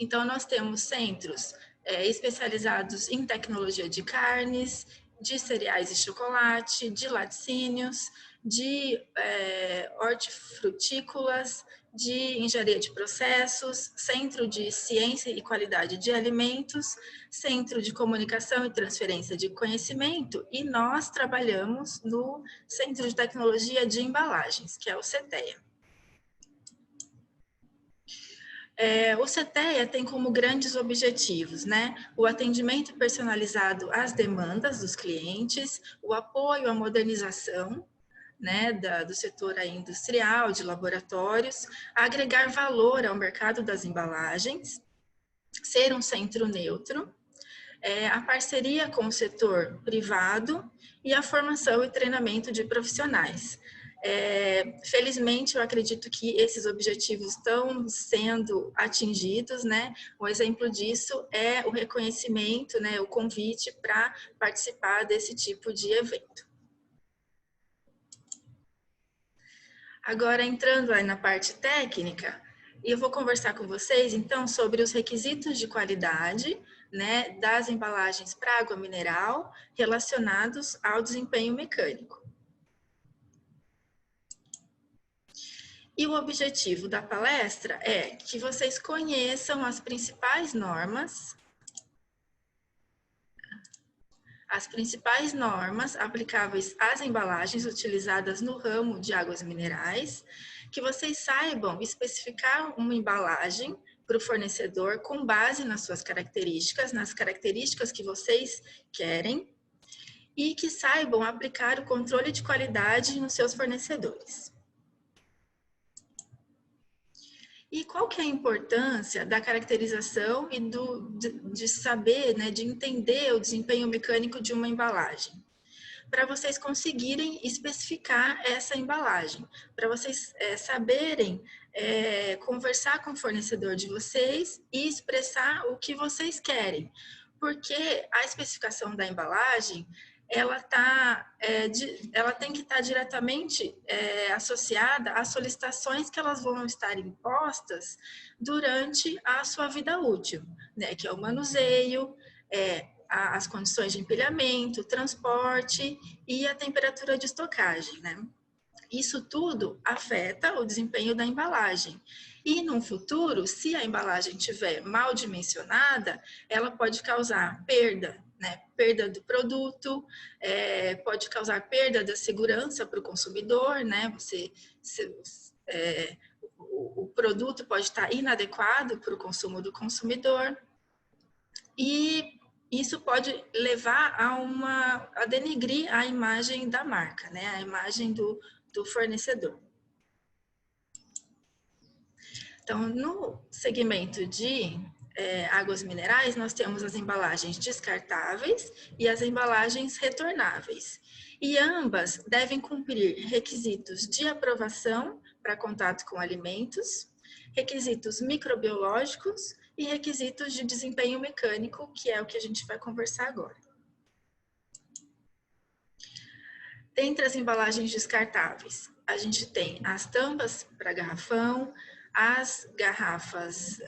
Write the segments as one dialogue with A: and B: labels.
A: Então, nós temos centros especializados em tecnologia de carnes, de cereais e chocolate, de laticínios, de hortifrutícolas, de engenharia de processos, centro de ciência e qualidade de alimentos, centro de comunicação e transferência de conhecimento, e nós trabalhamos no Centro de Tecnologia de Embalagens, que é o CTEA. O CTEA tem como grandes objetivos, né, o atendimento personalizado às demandas dos clientes, o apoio à modernização, né, do setor industrial, de laboratórios, agregar valor ao mercado das embalagens, ser um centro neutro, a parceria com o setor privado e a formação e treinamento de profissionais. Felizmente, eu acredito que esses objetivos estão sendo atingidos, né? Um exemplo disso é o reconhecimento, né, o convite para participar desse tipo de evento. Agora, entrando aí na parte técnica, eu vou conversar com vocês, então, sobre os requisitos de qualidade, né, das embalagens para água mineral relacionados ao desempenho mecânico. E o objetivo da palestra é que vocês conheçam as principais normas aplicáveis às embalagens utilizadas no ramo de águas minerais, que vocês saibam especificar uma embalagem para o fornecedor com base nas suas características, nas características que vocês querem, e que saibam aplicar o controle de qualidade nos seus fornecedores. E qual que é a importância da caracterização e de saber, né, de entender o desempenho mecânico de uma embalagem? Para vocês conseguirem especificar essa embalagem, para vocês saberem conversar com o fornecedor de vocês e expressar o que vocês querem, porque a especificação da embalagem ela tem que estar diretamente associada às solicitações que elas vão estar impostas durante a sua vida útil, né? Que é o manuseio, as condições de empilhamento, transporte e a temperatura de estocagem, né? Isso tudo afeta o desempenho da embalagem. E no futuro, se a embalagem estiver mal dimensionada, ela pode causar perda, né? Perda do produto, pode causar perda da segurança para o consumidor, né? O produto pode estar inadequado para o consumo do consumidor. E isso pode levar a denegrir a imagem da marca, né? A imagem do fornecedor. Então, no segmento de águas minerais, nós temos as embalagens descartáveis e as embalagens retornáveis. E ambas devem cumprir requisitos de aprovação para contato com alimentos, requisitos microbiológicos e requisitos de desempenho mecânico, que é o que a gente vai conversar agora. Dentre as embalagens descartáveis, a gente tem as tampas para garrafão, as garrafas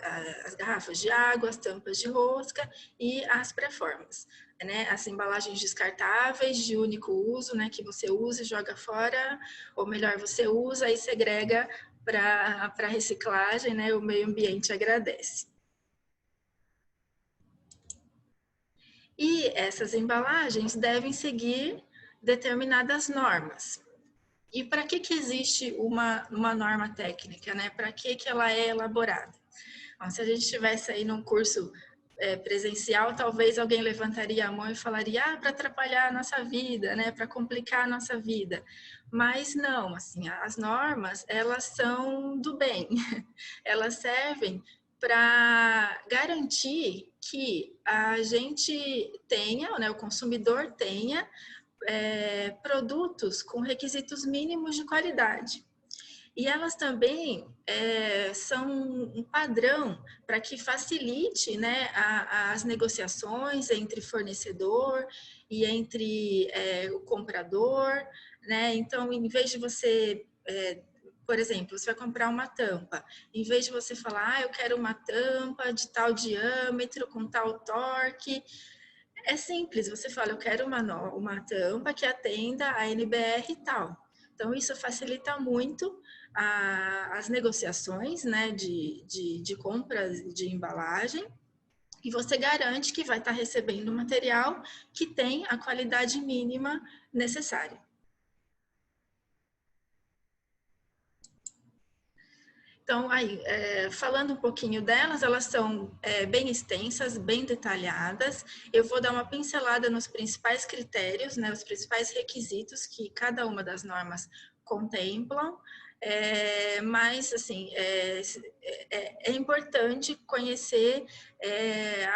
A: de água, as tampas de rosca e as pré-formas, né? As embalagens descartáveis de único uso, né? Que você usa e joga fora, ou melhor, você usa e segrega para reciclagem, né? O meio ambiente agradece. E essas embalagens devem seguir determinadas normas. E para que existe uma norma técnica, né? Para que ela é elaborada? Bom, se a gente estivesse aí num curso presencial, talvez alguém levantaria a mão e falaria, para atrapalhar a nossa vida, né? Para complicar a nossa vida. Mas não, assim, as normas, elas são do bem. Elas servem para garantir que a gente tenha, né, o consumidor tenha produtos com requisitos mínimos de qualidade. E elas também são um padrão para que facilite, né, as negociações entre fornecedor e entre o comprador, né? Então, em vez de você Por exemplo, você vai comprar uma tampa. Em vez de você falar, eu quero uma tampa de tal diâmetro, com tal torque, é simples. Você fala, eu quero uma tampa que atenda a NBR e tal. Então, isso facilita muito as negociações, né, de compras de embalagem. E você garante que vai estar recebendo um material que tem a qualidade mínima necessária. Então, aí, falando um pouquinho delas, elas são bem extensas, bem detalhadas. Eu vou dar uma pincelada nos principais critérios, né, os principais requisitos que cada uma das normas contemplam. Mas, assim, é importante conhecer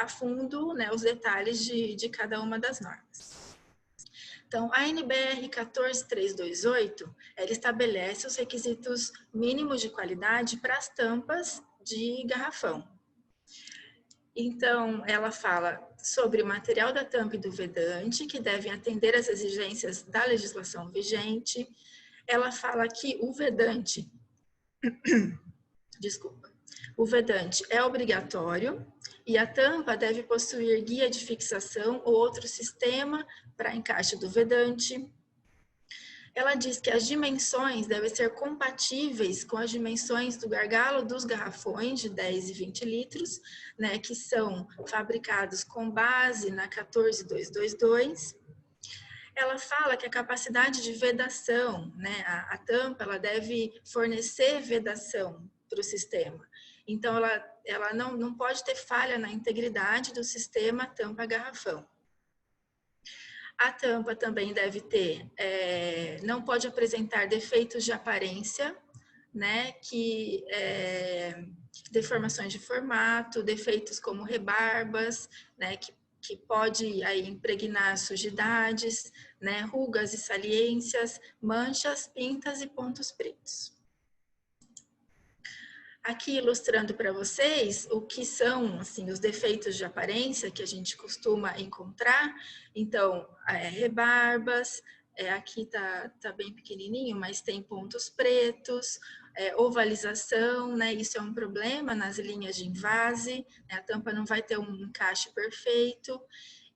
A: a fundo, né, os detalhes de cada uma das normas. Então, a NBR 14328, ela estabelece os requisitos mínimos de qualidade para as tampas de garrafão. Então, ela fala sobre o material da tampa e do vedante, que devem atender às exigências da legislação vigente. Ela fala que o vedante, desculpa, o vedante é obrigatório e a tampa deve possuir guia de fixação ou outro sistema para encaixe do vedante. Ela diz que as dimensões devem ser compatíveis com as dimensões do gargalo dos garrafões de 10 e 20 litros, né, que são fabricados com base na 14222. Ela fala que a capacidade de vedação, né, a tampa, ela deve fornecer vedação para o sistema. Então, ela não pode ter falha na integridade do sistema tampa-garrafão. A tampa também deve ter, não pode apresentar defeitos de aparência, né, deformações de formato, defeitos como rebarbas, né, que pode aí impregnar sujidades, né, rugas e saliências, manchas, pintas e pontos pretos. Aqui ilustrando para vocês o que são assim, os defeitos de aparência que a gente costuma encontrar. Então, rebarbas, aqui tá bem pequenininho, mas tem pontos pretos, ovalização, né? Isso é um problema nas linhas de envase, né? A tampa não vai ter um encaixe perfeito.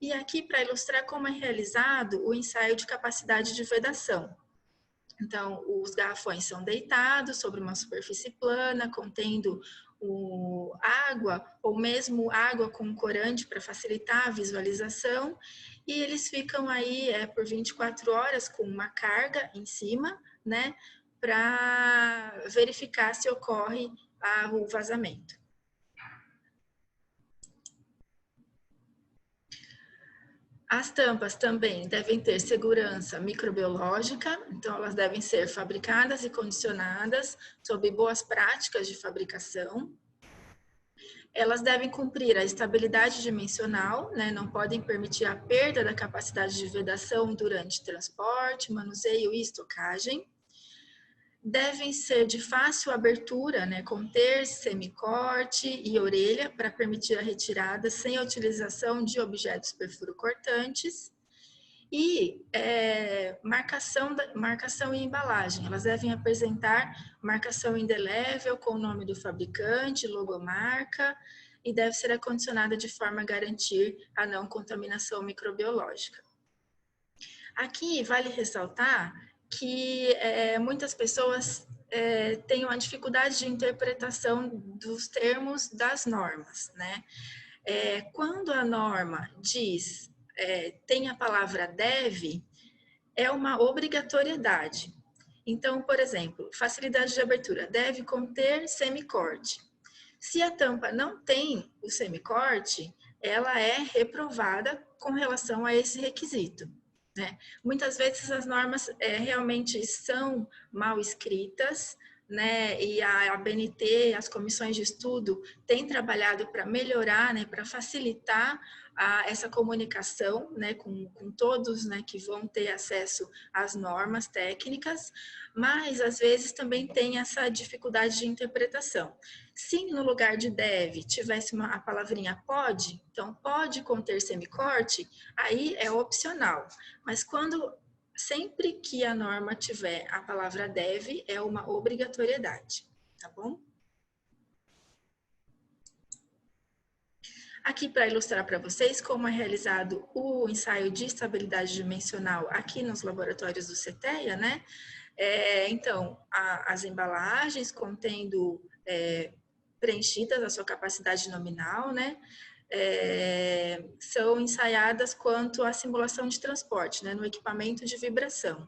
A: E aqui para ilustrar como é realizado o ensaio de capacidade de vedação. Então, os garrafões são deitados sobre uma superfície plana, contendo água, ou mesmo água com corante para facilitar a visualização, e eles ficam aí por 24 horas com uma carga em cima, né, para verificar se ocorre o vazamento. As tampas também devem ter segurança microbiológica, então elas devem ser fabricadas e condicionadas sob boas práticas de fabricação. Elas devem cumprir a estabilidade dimensional, né? Não podem permitir a perda da capacidade de vedação durante transporte, manuseio e estocagem. Devem ser de fácil abertura, né? Conter semicorte e orelha para permitir a retirada sem a utilização de objetos perfurocortantes. E marcação e embalagem. Elas devem apresentar marcação indelével com o nome do fabricante, logomarca, e deve ser acondicionada de forma a garantir a não contaminação microbiológica. Aqui vale ressaltar que muitas pessoas têm uma dificuldade de interpretação dos termos das normas, né? Quando a norma diz tem a palavra deve, é uma obrigatoriedade. Então, por exemplo, facilidade de abertura deve conter semicorte. Se a tampa não tem o semicorte, ela é reprovada com relação a esse requisito, né? Muitas vezes as normas realmente são mal escritas, né? E a ABNT, as comissões de estudo, têm trabalhado para melhorar, né? Para facilitar essa comunicação, né? Com todos, né? Que vão ter acesso às normas técnicas, mas às vezes também tem essa dificuldade de interpretação. Se no lugar de deve tivesse a palavrinha pode, então pode conter semicorte, aí é opcional. Mas quando sempre que a norma tiver a palavra deve, é uma obrigatoriedade, tá bom? Aqui para ilustrar para vocês como é realizado o ensaio de estabilidade dimensional aqui nos laboratórios do CETEA, né? Então, as embalagens contendo preenchidas a sua capacidade nominal, né? São ensaiadas quanto à simulação de transporte, né? No equipamento de vibração.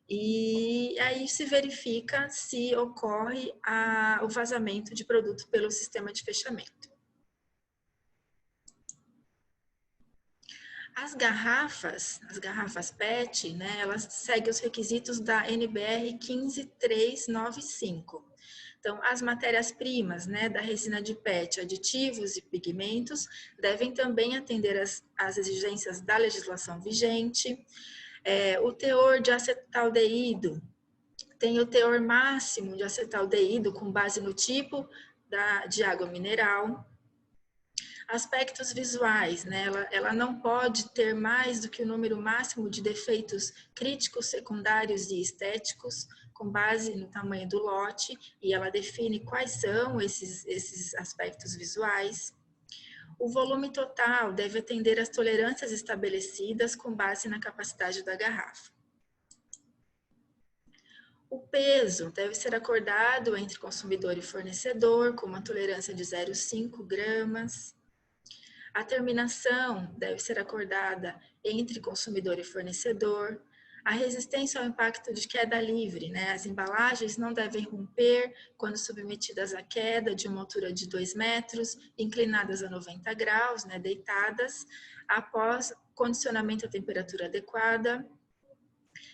A: E aí se verifica se ocorre o vazamento de produto pelo sistema de fechamento. As garrafas PET, né, elas seguem os requisitos da NBR 15395. Então, as matérias-primas, né, da resina de PET, aditivos e pigmentos, devem também atender às exigências da legislação vigente. O teor de acetaldeído tem o teor máximo de acetaldeído com base no tipo de água mineral. Aspectos visuais, né? Ela não pode ter mais do que o número máximo de defeitos críticos, secundários e estéticos, com base no tamanho do lote, e ela define quais são esses aspectos visuais. O volume total deve atender às tolerâncias estabelecidas com base na capacidade da garrafa. O peso deve ser acordado entre consumidor e fornecedor, com uma tolerância de 0,5 gramas. A terminação deve ser acordada entre consumidor e fornecedor. A resistência ao impacto de queda livre, né? As embalagens não devem romper quando submetidas à queda de uma altura de 2 metros, inclinadas a 90 graus, né? Deitadas, após condicionamento à temperatura adequada.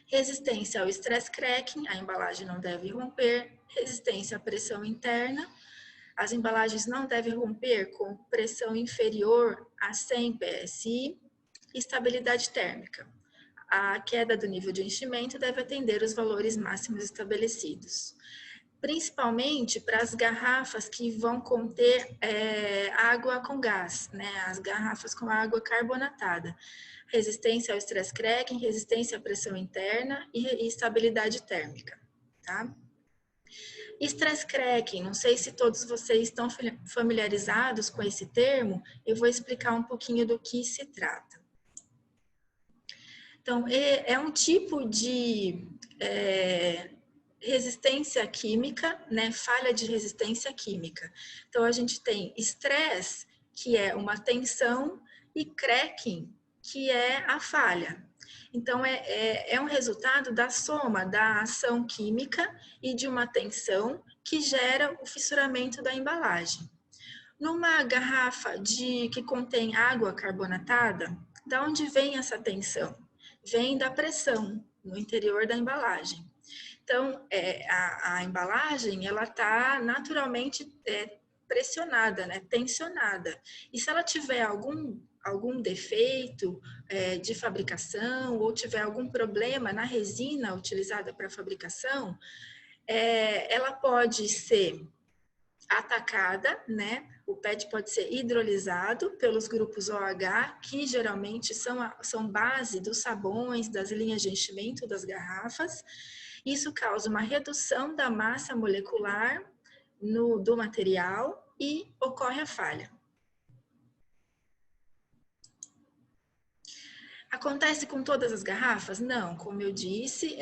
A: Resistência ao stress cracking, a embalagem não deve romper. Resistência à pressão interna. As embalagens não devem romper com pressão inferior a 100 PSI. Estabilidade térmica. A queda do nível de enchimento deve atender os valores máximos estabelecidos. Principalmente para as garrafas que vão conter água com gás, né? As garrafas com água carbonatada. Resistência ao stress cracking, resistência à pressão interna e estabilidade térmica, tá? Stress cracking, não sei se todos vocês estão familiarizados com esse termo, eu vou explicar um pouquinho do que se trata. Então, é um tipo de resistência química, né? Falha de resistência química. Então, a gente tem estresse, que é uma tensão, e cracking, que é a falha. Então, é um resultado da soma da ação química e de uma tensão que gera o fissuramento da embalagem. Numa garrafa que contém água carbonatada, da onde vem essa tensão? Vem da pressão no interior da embalagem. Então, a embalagem, ela está naturalmente pressionada, né, tensionada. E se ela tiver algum defeito de fabricação ou tiver algum problema na resina utilizada para a fabricação, ela pode ser atacada, né? O PET pode ser hidrolisado pelos grupos OH, que geralmente são base dos sabões, das linhas de enchimento das garrafas. Isso causa uma redução da massa molecular do material e ocorre a falha. Acontece com todas as garrafas? Não, como eu disse,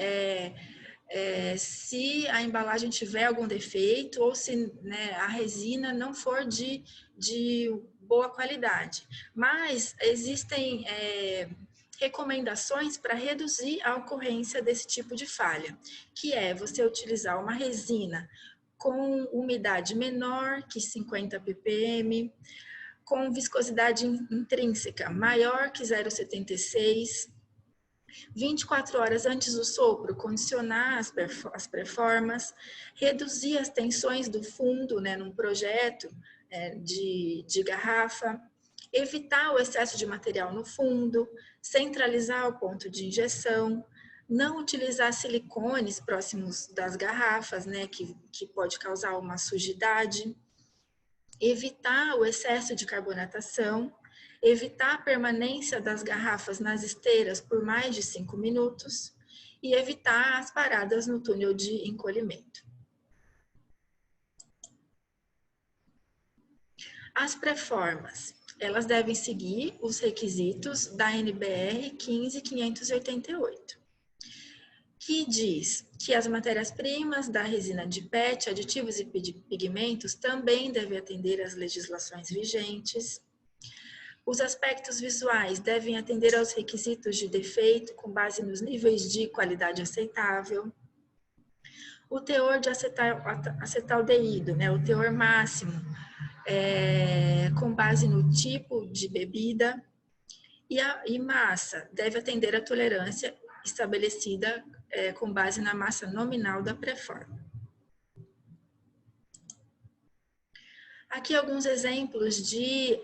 A: se a embalagem tiver algum defeito ou se, né, a resina não for de boa qualidade. Mas existem recomendações para reduzir a ocorrência desse tipo de falha, que é você utilizar uma resina com umidade menor que 50 ppm, com viscosidade intrínseca maior que 0,76, 24 horas antes do sopro, condicionar as performances, reduzir as tensões do fundo, né, num projeto de garrafa, evitar o excesso de material no fundo, centralizar o ponto de injeção, não utilizar silicones próximos das garrafas, né, que pode causar uma sujidade, evitar o excesso de carbonatação, evitar a permanência das garrafas nas esteiras por mais de 5 minutos, e evitar as paradas no túnel de encolhimento. As pré-formas, elas devem seguir os requisitos da NBR 15588, que diz que as matérias-primas da resina de PET, aditivos e pigmentos, também devem atender às legislações vigentes. Os aspectos visuais devem atender aos requisitos de defeito com base nos níveis de qualidade aceitável. O teor de acetaldeído, né, o teor máximo, com base no tipo de bebida. E massa deve atender à tolerância estabelecida com base na massa nominal da pré-forma. Aqui alguns exemplos de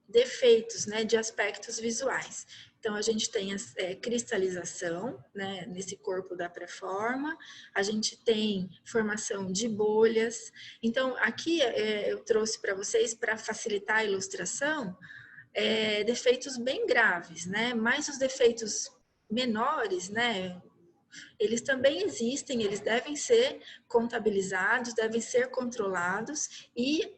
A: defeitos, né, de aspectos visuais. Então, a gente tem a cristalização, né, nesse corpo da pré-forma, a gente tem formação de bolhas. Então, aqui eu trouxe para vocês, para facilitar a ilustração, defeitos bem graves, né, mas os defeitos menores, né, eles também existem, eles devem ser contabilizados, devem ser controlados e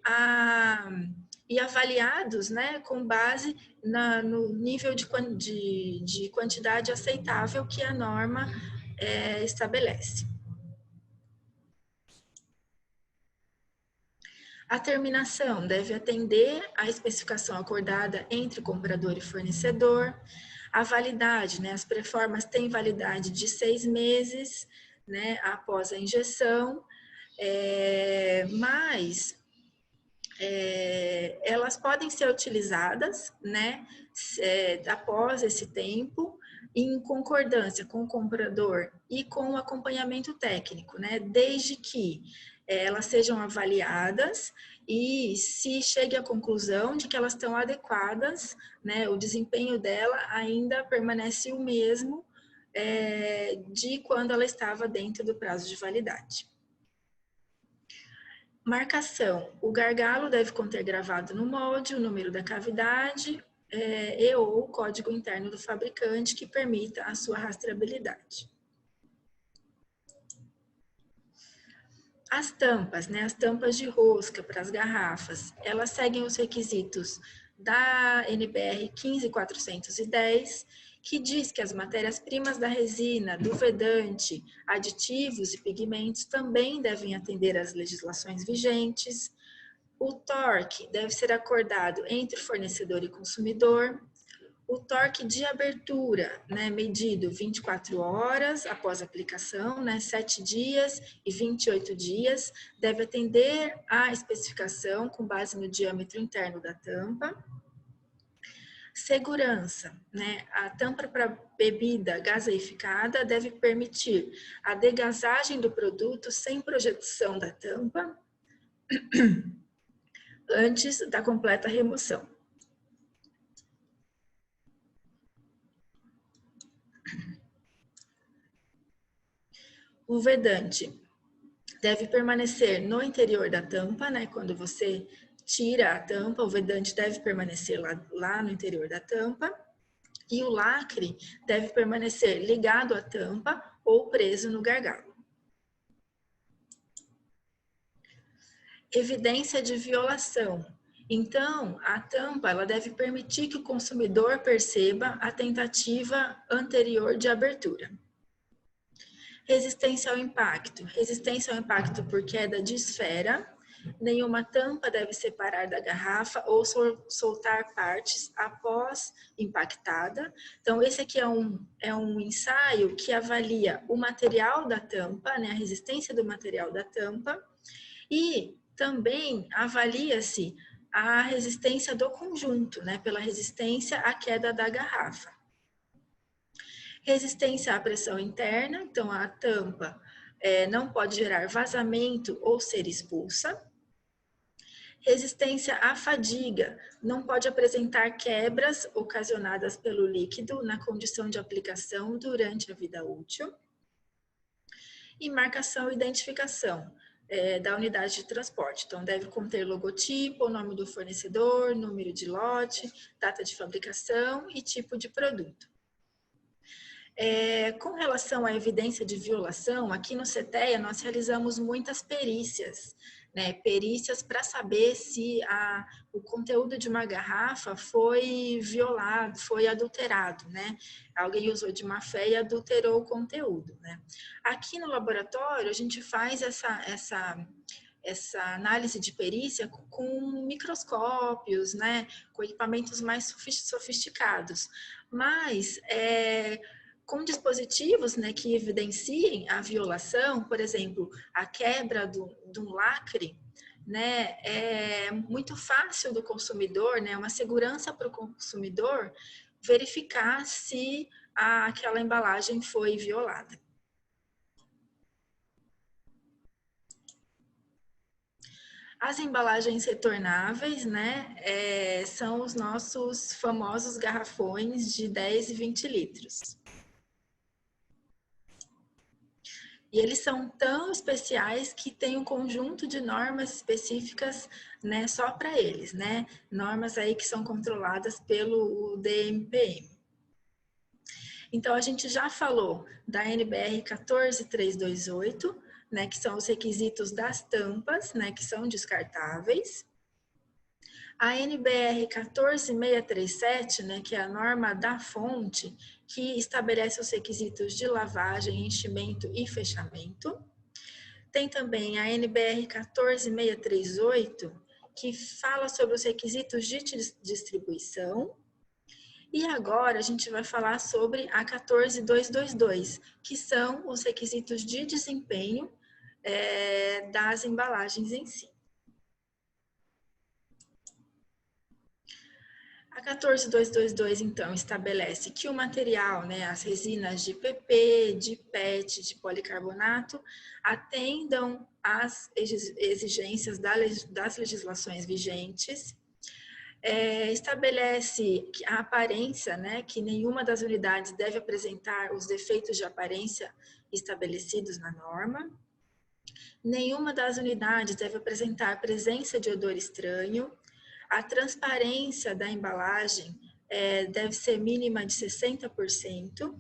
A: avaliados, né, com base no nível de quantidade aceitável que a norma estabelece. A terminação deve atender à especificação acordada entre comprador e fornecedor. A validade, né, as pré-formas têm validade de 6 meses, né, após a injeção, mas elas podem ser utilizadas, né, após esse tempo, em concordância com o comprador e com o acompanhamento técnico, né, desde que elas sejam avaliadas e se chegue à conclusão de que elas estão adequadas, né, o desempenho dela ainda permanece o mesmo de quando ela estava dentro do prazo de validade. Marcação. O gargalo deve conter gravado no molde o número da cavidade e ou o código interno do fabricante que permita a sua rastreabilidade. As tampas, né, as tampas de rosca para as garrafas, elas seguem os requisitos da NBR 15410, que diz que as matérias-primas da resina, do vedante, aditivos e pigmentos também devem atender às legislações vigentes. O torque deve ser acordado entre fornecedor e consumidor. O torque de abertura, né, medido 24 horas após a aplicação, né, 7 dias e 28 dias, deve atender à especificação com base no diâmetro interno da tampa. Segurança, né, a tampa para bebida gaseificada deve permitir a degasagem do produto sem projeção da tampa antes da completa remoção. O vedante deve permanecer no interior da tampa, né? Quando você tira a tampa, o vedante deve permanecer lá no interior da tampa. E o lacre deve permanecer ligado à tampa ou preso no gargalo. Evidência de violação. Então, a tampa ela deve permitir que o consumidor perceba a tentativa anterior de abertura. Resistência ao impacto. Resistência ao impacto por queda de esfera. Nenhuma tampa deve separar da garrafa ou soltar partes após impactada. Então, esse aqui é um ensaio que avalia o material da tampa, né, a resistência do material da tampa, e também avalia-se a resistência do conjunto, né, pela resistência à queda da garrafa. Resistência à pressão interna, então a tampa não pode gerar vazamento ou ser expulsa. Resistência à fadiga, não pode apresentar quebras ocasionadas pelo líquido na condição de aplicação durante a vida útil. E marcação e identificação da unidade de transporte. Então, deve conter logotipo, o nome do fornecedor, número de lote, data de fabricação e tipo de produto. Com relação à evidência de violação, aqui no CETEA nós realizamos muitas perícias, né? Perícias para saber se o conteúdo de uma garrafa foi violado, foi adulterado, né? Alguém usou de má fé e adulterou o conteúdo, né? Aqui no laboratório a gente faz essa análise de perícia com microscópios, né? Com equipamentos mais sofisticados, mas com dispositivos, né, que evidenciem a violação, por exemplo, a quebra de um lacre, né, é muito fácil do consumidor, né, uma segurança para o consumidor verificar se aquela embalagem foi violada. As embalagens retornáveis, né, são os nossos famosos garrafões de 10 e 20 litros. E eles são tão especiais que tem um conjunto de normas específicas, né, só para eles, né? Normas aí que são controladas pelo DMPM. Então, a gente já falou da NBR 14328, né, que são os requisitos das tampas, né, que são descartáveis. A NBR 14637, né, que é a norma da fonte, que estabelece os requisitos de lavagem, enchimento e fechamento. Tem também a NBR 14638, que fala sobre os requisitos de distribuição. E agora a gente vai falar sobre a 14222, que são os requisitos de desempenho das embalagens em si. A 14222, então, estabelece que o material, né, as resinas de PP, de PET, de policarbonato, atendam às exigências das legislações vigentes. Estabelece a aparência, né, que nenhuma das unidades deve apresentar os defeitos de aparência estabelecidos na norma. Nenhuma das unidades deve apresentar presença de odor estranho. A transparência da embalagem deve ser mínima de 60%.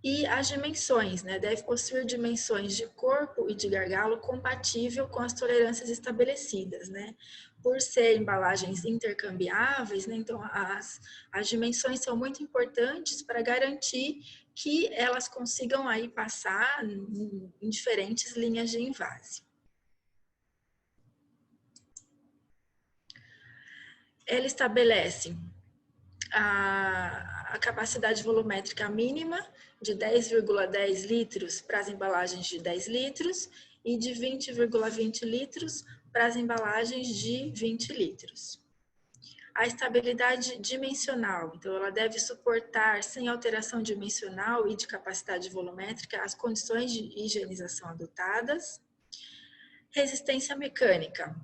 A: E as dimensões, né? Deve possuir dimensões de corpo e de gargalo compatível com as tolerâncias estabelecidas, né? Por ser embalagens intercambiáveis, né? Então as dimensões são muito importantes para garantir que elas consigam aí passar em diferentes linhas de envase. Ela estabelece a capacidade volumétrica mínima de 10,10 litros para as embalagens de 10 litros e de 20,20 litros para as embalagens de 20 litros. A estabilidade dimensional, então ela deve suportar sem alteração dimensional e de capacidade volumétrica as condições de higienização adotadas. Resistência mecânica.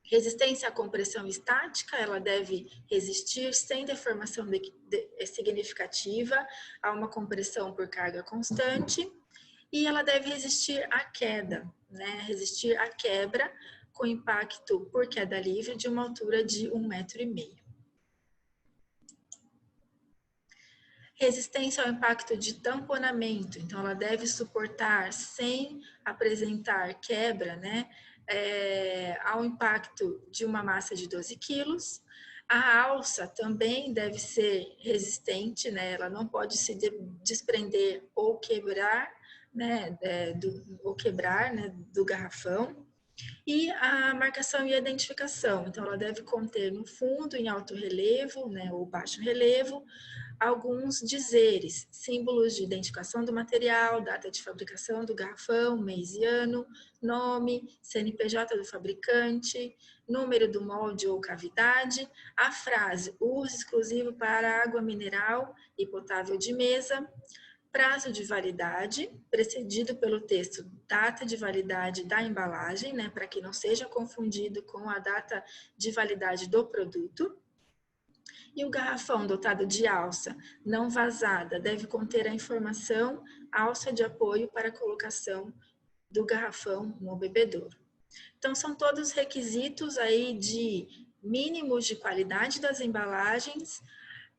A: Resistência à compressão estática, ela deve resistir sem deformação significativa a uma compressão por carga constante, e ela deve resistir à queda, né? Resistir à quebra com impacto por queda livre de uma altura de 1,5 metro. Resistência ao impacto de tamponamento, então ela deve suportar sem apresentar quebra, né? Ao impacto de uma massa de 12 quilos. A alça também deve ser resistente, né? Ela não pode se desprender ou quebrar, né? Do garrafão. E a marcação e a identificação, então ela deve conter no fundo, em alto relevo, né, ou baixo relevo, alguns dizeres, símbolos de identificação do material, data de fabricação do garrafão, mês e ano, nome, CNPJ do fabricante, número do molde ou cavidade, a frase uso exclusivo para água mineral e potável de mesa, prazo de validade, precedido pelo texto data de validade da embalagem, né, para que não seja confundido com a data de validade do produto. E o garrafão dotado de alça não vazada deve conter a informação alça de apoio para a colocação do garrafão no bebedouro. Então, são todos requisitos aí de mínimos de qualidade das embalagens,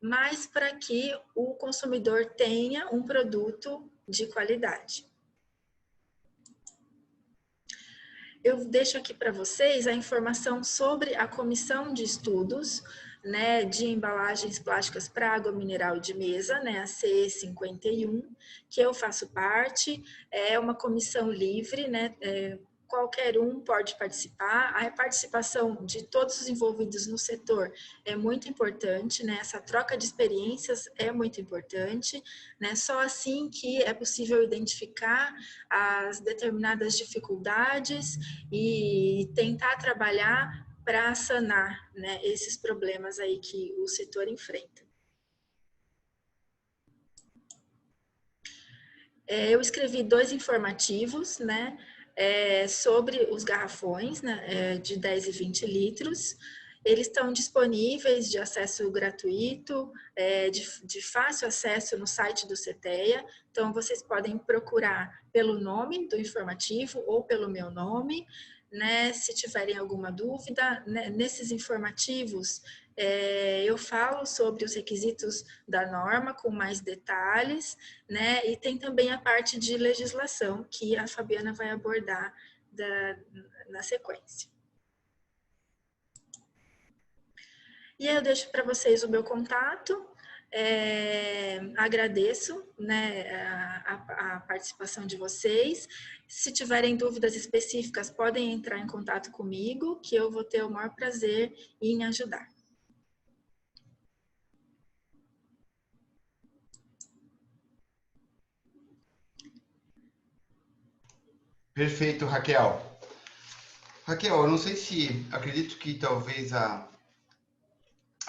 A: mas para que o consumidor tenha um produto de qualidade. Eu deixo aqui para vocês a informação sobre a comissão de estudos, né, de embalagens plásticas para água mineral de mesa, né, a CE51, que eu faço parte. É uma comissão livre, né, qualquer um pode participar. A participação de todos os envolvidos no setor é muito importante, né? Essa troca de experiências é muito importante, né? Só assim que é possível identificar as determinadas dificuldades e tentar trabalhar para sanar, né, esses problemas aí que o setor enfrenta. Eu escrevi 2 informativos, né, sobre os garrafões, né, de 10 e 20 litros. Eles estão disponíveis de acesso gratuito, de fácil acesso no site do CETEA. Então, vocês podem procurar pelo nome do informativo ou pelo meu nome, né? Se tiverem alguma dúvida, né, nesses informativos, eu falo sobre os requisitos da norma com mais detalhes, né? E tem também a parte de legislação que a Fabiana vai abordar na sequência. E aí eu deixo para vocês o meu contato. Agradeço, né, a participação de vocês. Se tiverem dúvidas específicas, podem entrar em contato comigo, que eu vou ter o maior prazer em ajudar.
B: Perfeito, Raquel. Raquel, eu não sei se, acredito que talvez a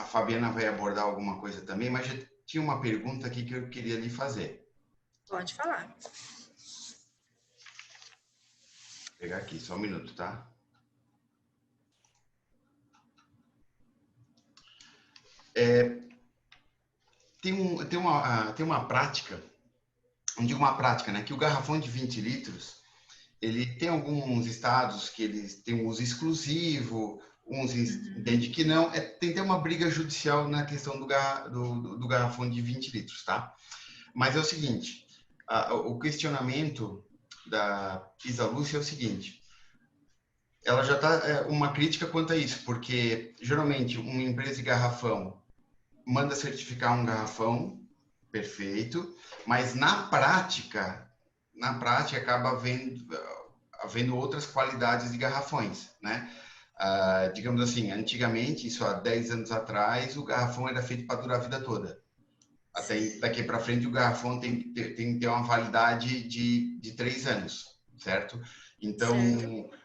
B: Fabiana vai abordar alguma coisa também, mas já tinha uma pergunta aqui que eu queria lhe fazer.
A: Pode falar.
B: Vou pegar aqui, só um minuto, tá? Tem uma prática, não digo uma prática, né? Que o garrafão de 20 litros, ele tem alguns estados que eles têm um uso exclusivo, uns entendem que não. Tem até uma briga judicial na questão do garrafão de 20 litros, tá? Mas é o seguinte, o questionamento da Isa Lúcia é o seguinte, ela já está uma crítica quanto a isso, porque geralmente uma empresa de garrafão manda certificar um garrafão, perfeito, mas na prática acaba havendo outras qualidades de garrafões, né? Digamos assim, antigamente, isso há 10 anos atrás, o garrafão era feito para durar a vida toda. Até daqui para frente, o garrafão tem que ter uma validade de 3 anos, certo? Então, certo.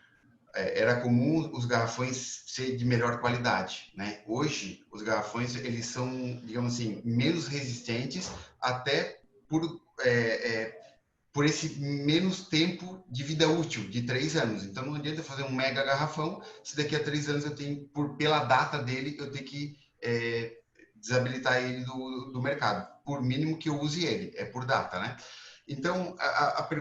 B: Era comum os garrafões ser de melhor qualidade, né? Hoje, os garrafões, eles são, digamos assim, menos resistentes, até por esse menos tempo de vida útil, de 3 anos. Então, não adianta fazer um mega garrafão, se daqui a 3 anos eu tenho, pela data dele, eu tenho que desabilitar ele do mercado, por mínimo que eu use ele, é por data, né? Então,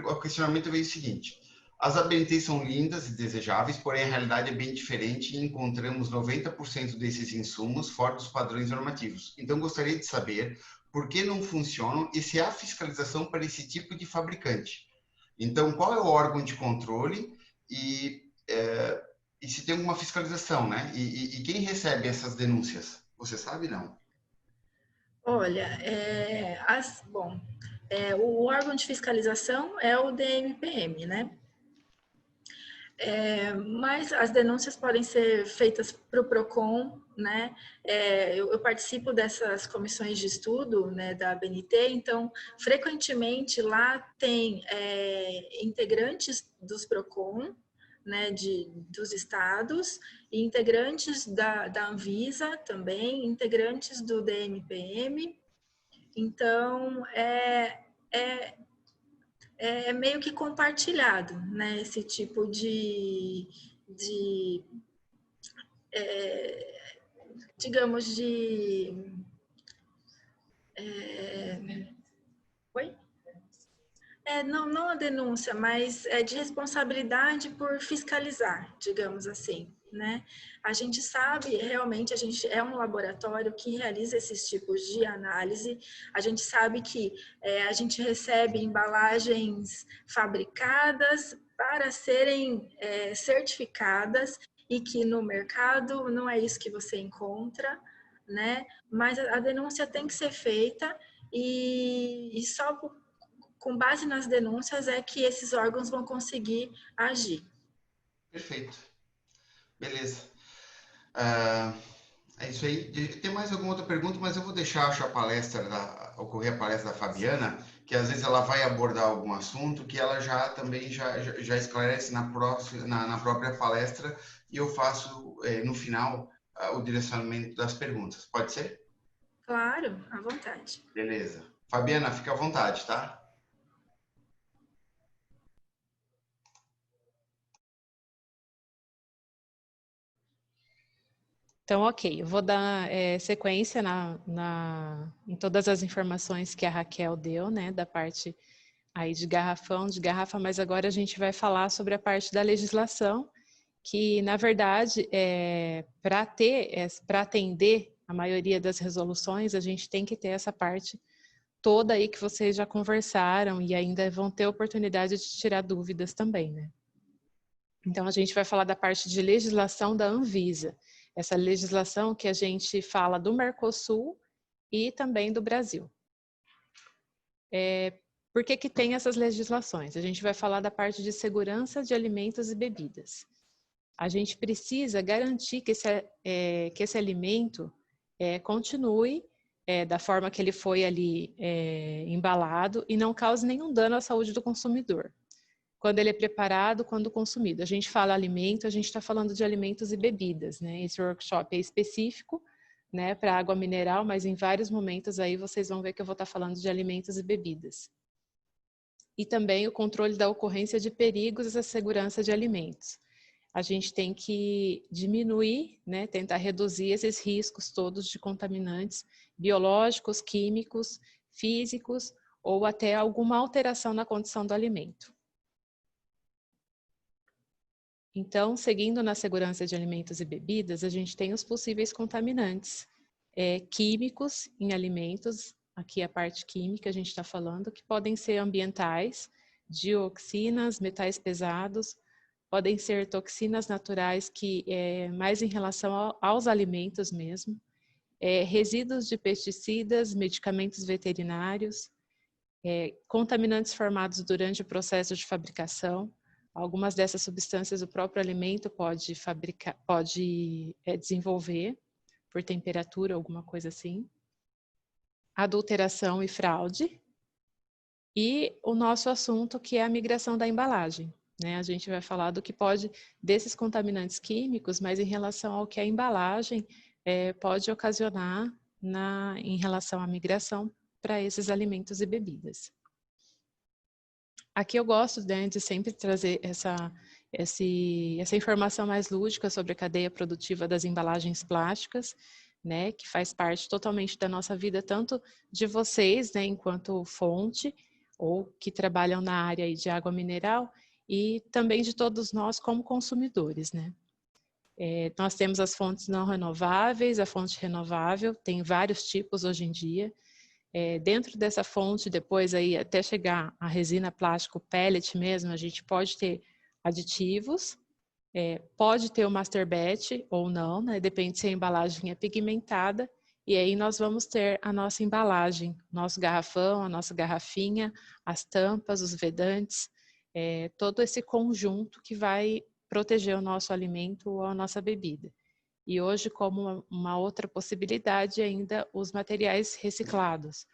B: o questionamento veio o seguinte, as ABNTs são lindas e desejáveis, porém a realidade é bem diferente e encontramos 90% desses insumos fora dos padrões normativos. Então, gostaria de saber por que não funcionam e se há fiscalização para esse tipo de fabricante. Então, qual é o órgão de controle e se tem alguma fiscalização, né? E quem recebe essas denúncias? Você sabe, não?
A: Olha, o órgão de fiscalização é o DMPM, né? Mas as denúncias podem ser feitas para o PROCON, né? Eu participo dessas comissões de estudo, né, da ABNT, então, frequentemente lá tem integrantes dos PROCON, né, dos estados, e integrantes da Anvisa também, integrantes do DMPM. Então, é meio que compartilhado, né? Esse tipo digamos, oi? Não a denúncia, mas de responsabilidade por fiscalizar, digamos assim. né? A gente sabe, realmente, a gente é um laboratório que realiza esses tipos de análise. A gente sabe que a gente recebe embalagens fabricadas para serem certificadas e que no mercado não é isso que você encontra, né? Mas a denúncia tem que ser feita e só com base nas denúncias é que esses órgãos vão conseguir agir.
B: Perfeito. Beleza. Ah, é isso aí. Tem mais alguma outra pergunta, mas eu vou deixar acho, ocorrer a palestra da Fabiana, que às vezes ela vai abordar algum assunto que ela já também já esclarece na própria palestra e eu faço no final o direcionamento das perguntas. Pode ser?
A: Claro, à vontade.
B: Beleza. Fabiana, fica à vontade, tá?
C: Então, ok, eu vou dar sequência em todas as informações que a Raquel deu, né, da parte aí de garrafão, de garrafa, mas agora a gente vai falar sobre a parte da legislação, que, na verdade, para atender a maioria das resoluções, a gente tem que ter essa parte toda aí que vocês já conversaram e ainda vão ter oportunidade de tirar dúvidas também, né? Então, a gente vai falar da parte de legislação da Anvisa, essa legislação que a gente fala do Mercosul e também do Brasil. Por que tem essas legislações? A gente vai falar da parte de segurança de alimentos e bebidas. A gente precisa garantir que esse alimento continue da forma que ele foi ali embalado e não cause nenhum dano à saúde do consumidor. Quando ele é preparado, quando consumido. A gente fala alimento, a gente está falando de alimentos e bebidas, né? Esse workshop é específico, né, para água mineral, mas em vários momentos aí vocês vão ver que eu vou estar falando de alimentos e bebidas. E também o controle da ocorrência de perigos à segurança de alimentos. A gente tem que diminuir, né, tentar reduzir esses riscos todos de contaminantes biológicos, químicos, físicos ou até alguma alteração na condição do alimento. Então, seguindo na segurança de alimentos e bebidas, a gente tem os possíveis contaminantes químicos em alimentos, aqui a parte química a gente está falando, que podem ser ambientais, dioxinas, metais pesados, podem ser toxinas naturais que mais em relação aos alimentos mesmo, resíduos de pesticidas, medicamentos veterinários, contaminantes formados durante o processo de fabricação. Algumas dessas substâncias o próprio alimento pode desenvolver por temperatura, alguma coisa assim. Adulteração e fraude. E o nosso assunto, que é a migração da embalagem, né? A gente vai falar do que pode, desses contaminantes químicos, mas em relação ao que a embalagem pode ocasionar em relação à migração para esses alimentos e bebidas. Aqui eu gosto, né, de sempre trazer essa informação mais lúdica sobre a cadeia produtiva das embalagens plásticas, né, que faz parte totalmente da nossa vida, tanto de vocês, né, enquanto fonte, ou que trabalham na área aí de água mineral, e também de todos nós como consumidores, né. Nós temos as fontes não renováveis, a fonte renovável, tem vários tipos hoje em dia. Dentro dessa fonte, depois aí até chegar a resina plástico pellet mesmo, a gente pode ter aditivos, pode ter o master batch ou não, né? Depende se a embalagem é pigmentada, e aí nós vamos ter a nossa embalagem, nosso garrafão, a nossa garrafinha, as tampas, os vedantes, todo esse conjunto que vai proteger o nosso alimento ou a nossa bebida. E hoje, como uma outra possibilidade ainda, os materiais reciclados,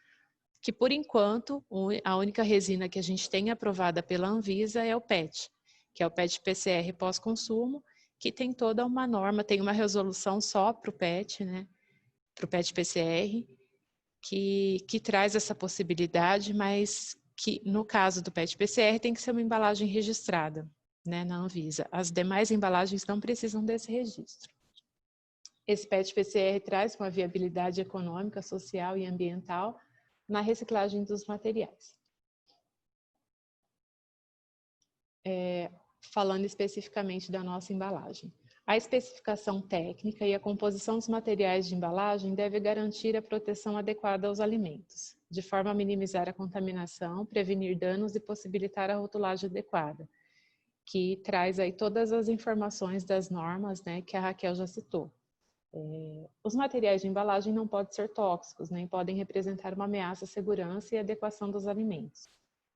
C: que por enquanto, a única resina que a gente tem aprovada pela Anvisa é o PET, que é o PET PCR pós-consumo, que tem toda uma norma, tem uma resolução só para o PET, né, para o PET PCR, que traz essa possibilidade, mas que no caso do PET PCR tem que ser uma embalagem registrada, né, na Anvisa. As demais embalagens não precisam desse registro. Esse PET PCR traz uma viabilidade econômica, social e ambiental na reciclagem dos materiais. Falando especificamente da nossa embalagem. A especificação técnica e a composição dos materiais de embalagem deve garantir a proteção adequada aos alimentos, de forma a minimizar a contaminação, prevenir danos e possibilitar a rotulagem adequada, que traz aí todas as informações das normas, né, que a Raquel já citou. Os materiais de embalagem não podem ser tóxicos, nem podem representar uma ameaça à segurança e adequação dos alimentos,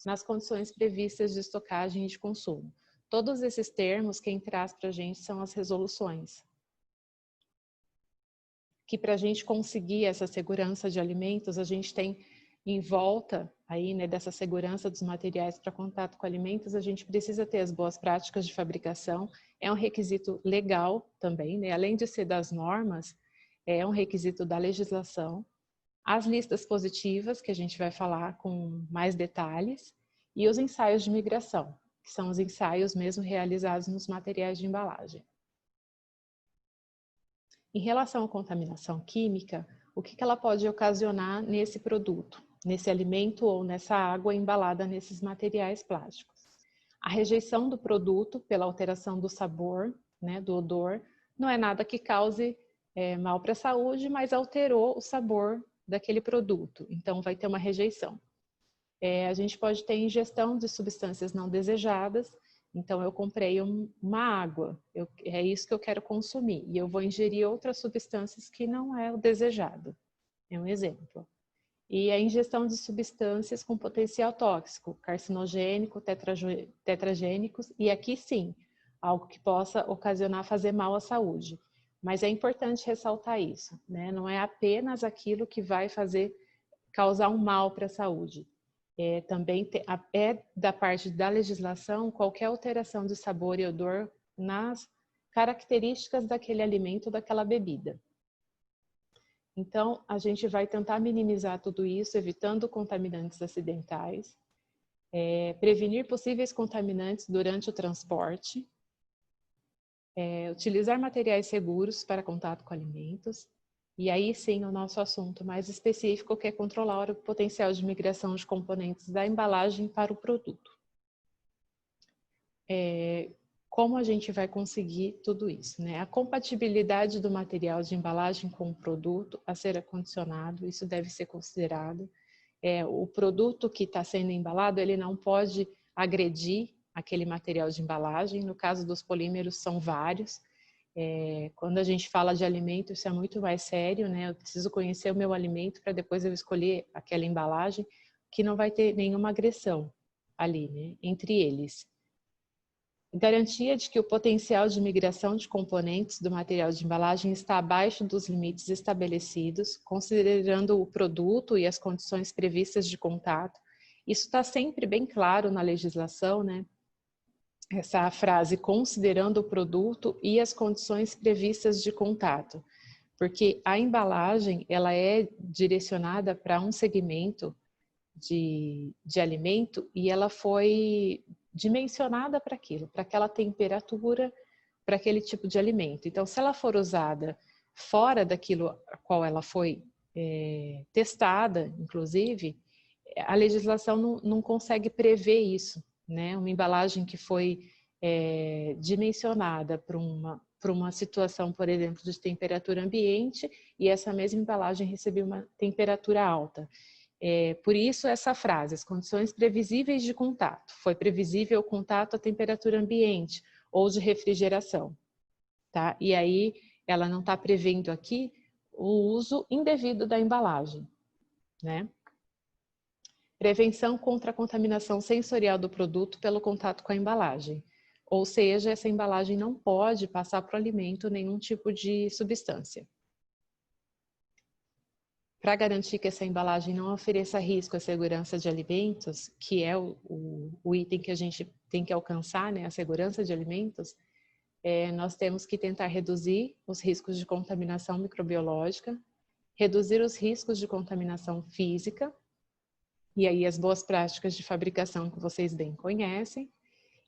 C: nas condições previstas de estocagem e de consumo. Todos esses termos, quem traz para a gente são as resoluções. Que para a gente conseguir essa segurança de alimentos, a gente tem em volta aí, né, dessa segurança dos materiais para contato com alimentos, a gente precisa ter as boas práticas de fabricação. É um requisito legal também, né? Além de ser das normas, é um requisito da legislação. As listas positivas, que a gente vai falar com mais detalhes, e os ensaios de migração, que são os ensaios mesmo realizados nos materiais de embalagem. Em relação à contaminação química, o que ela pode ocasionar nesse produto, nesse alimento ou nessa água embalada nesses materiais plásticos? A rejeição do produto pela alteração do sabor, né, do odor, não é nada que cause mal para a saúde, mas alterou o sabor daquele produto, então vai ter uma rejeição. A gente pode ter ingestão de substâncias não desejadas, então eu comprei uma água, é isso que eu quero consumir, e eu vou ingerir outras substâncias que não é o desejado, é um exemplo. E a ingestão de substâncias com potencial tóxico, carcinogênico, tetragênicos, e aqui sim, algo que possa ocasionar fazer mal à saúde. Mas é importante ressaltar isso, né? Não é apenas aquilo que vai causar um mal para a saúde. Também é da parte da legislação qualquer alteração de sabor e odor nas características daquele alimento ou daquela bebida. Então, a gente vai tentar minimizar tudo isso, evitando contaminantes acidentais, prevenir possíveis contaminantes durante o transporte, utilizar materiais seguros para contato com alimentos, e aí sim o nosso assunto mais específico, que é controlar o potencial de migração de componentes da embalagem para o produto. Como a gente vai conseguir tudo isso, né? A compatibilidade do material de embalagem com o produto a ser acondicionado, isso deve ser considerado. O produto que está sendo embalado, ele não pode agredir aquele material de embalagem. No caso dos polímeros, são vários. Quando a gente fala de alimento, isso é muito mais sério, né? Eu preciso conhecer o meu alimento para depois eu escolher aquela embalagem, que não vai ter nenhuma agressão ali, né? Entre eles. Garantia de que o potencial de migração de componentes do material de embalagem está abaixo dos limites estabelecidos, considerando o produto e as condições previstas de contato. Isso está sempre bem claro na legislação, né? Essa frase, considerando o produto e as condições previstas de contato. Porque a embalagem, ela é direcionada para um segmento de alimento e ela foi dimensionada para aquilo, para aquela temperatura, para aquele tipo de alimento. Então, se ela for usada fora daquilo a qual ela foi testada, inclusive, a legislação não consegue prever isso, né? Uma embalagem que foi dimensionada para uma situação, por exemplo, de temperatura ambiente, e essa mesma embalagem recebeu uma temperatura alta. Por isso essa frase, as condições previsíveis de contato. Foi previsível o contato à temperatura ambiente ou de refrigeração, tá? E aí ela não está prevendo aqui o uso indevido da embalagem, né? Prevenção contra a contaminação sensorial do produto pelo contato com a embalagem. Ou seja, essa embalagem não pode passar para o alimento nenhum tipo de substância. Para garantir que essa embalagem não ofereça risco à segurança de alimentos, que é o item que a gente tem que alcançar, né, a segurança de alimentos, nós temos que tentar reduzir os riscos de contaminação microbiológica, reduzir os riscos de contaminação física, e aí as boas práticas de fabricação que vocês bem conhecem,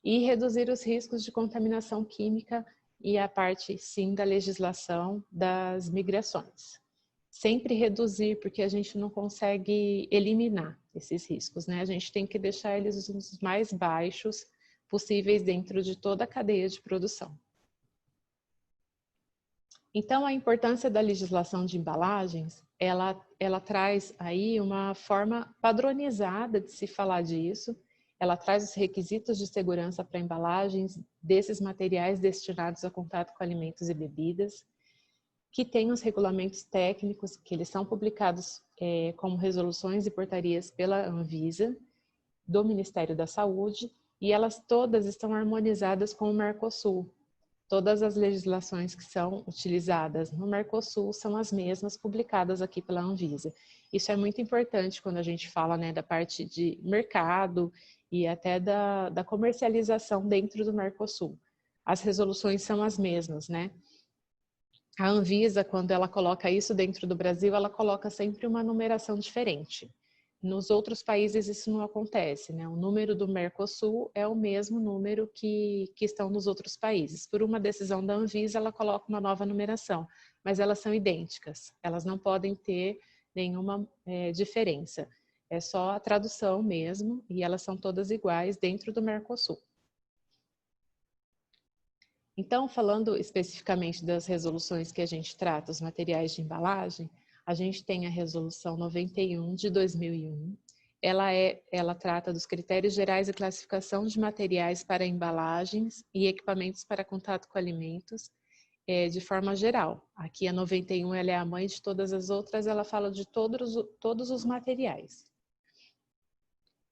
C: e reduzir os riscos de contaminação química e a parte, sim, da legislação das migrações. Sempre reduzir, porque a gente não consegue eliminar esses riscos, né? A gente tem que deixar eles os mais baixos possíveis dentro de toda a cadeia de produção. Então, a importância da legislação de embalagens, ela traz aí uma forma padronizada de se falar disso, ela traz os requisitos de segurança para embalagens desses materiais destinados a contato com alimentos e bebidas, que tem os regulamentos técnicos, que eles são publicados como resoluções e portarias pela Anvisa, do Ministério da Saúde, e elas todas estão harmonizadas com o Mercosul. Todas as legislações que são utilizadas no Mercosul são as mesmas publicadas aqui pela Anvisa. Isso é muito importante quando a gente fala, né, da parte de mercado e até da comercialização dentro do Mercosul. As resoluções são as mesmas, né? A Anvisa, quando ela coloca isso dentro do Brasil, ela coloca sempre uma numeração diferente. Nos outros países isso não acontece, né? O número do Mercosul é o mesmo número que estão nos outros países. Por uma decisão da Anvisa, ela coloca uma nova numeração, mas elas são idênticas. Elas não podem ter nenhuma diferença. É só a tradução mesmo e elas são todas iguais dentro do Mercosul. Então, falando especificamente das resoluções que a gente trata, os materiais de embalagem, a gente tem a Resolução 91 de 2001. Ela trata dos critérios gerais de classificação de materiais para embalagens e equipamentos para contato com alimentos, de forma geral. Aqui a 91 ela é a mãe de todas as outras, ela fala de todos os materiais.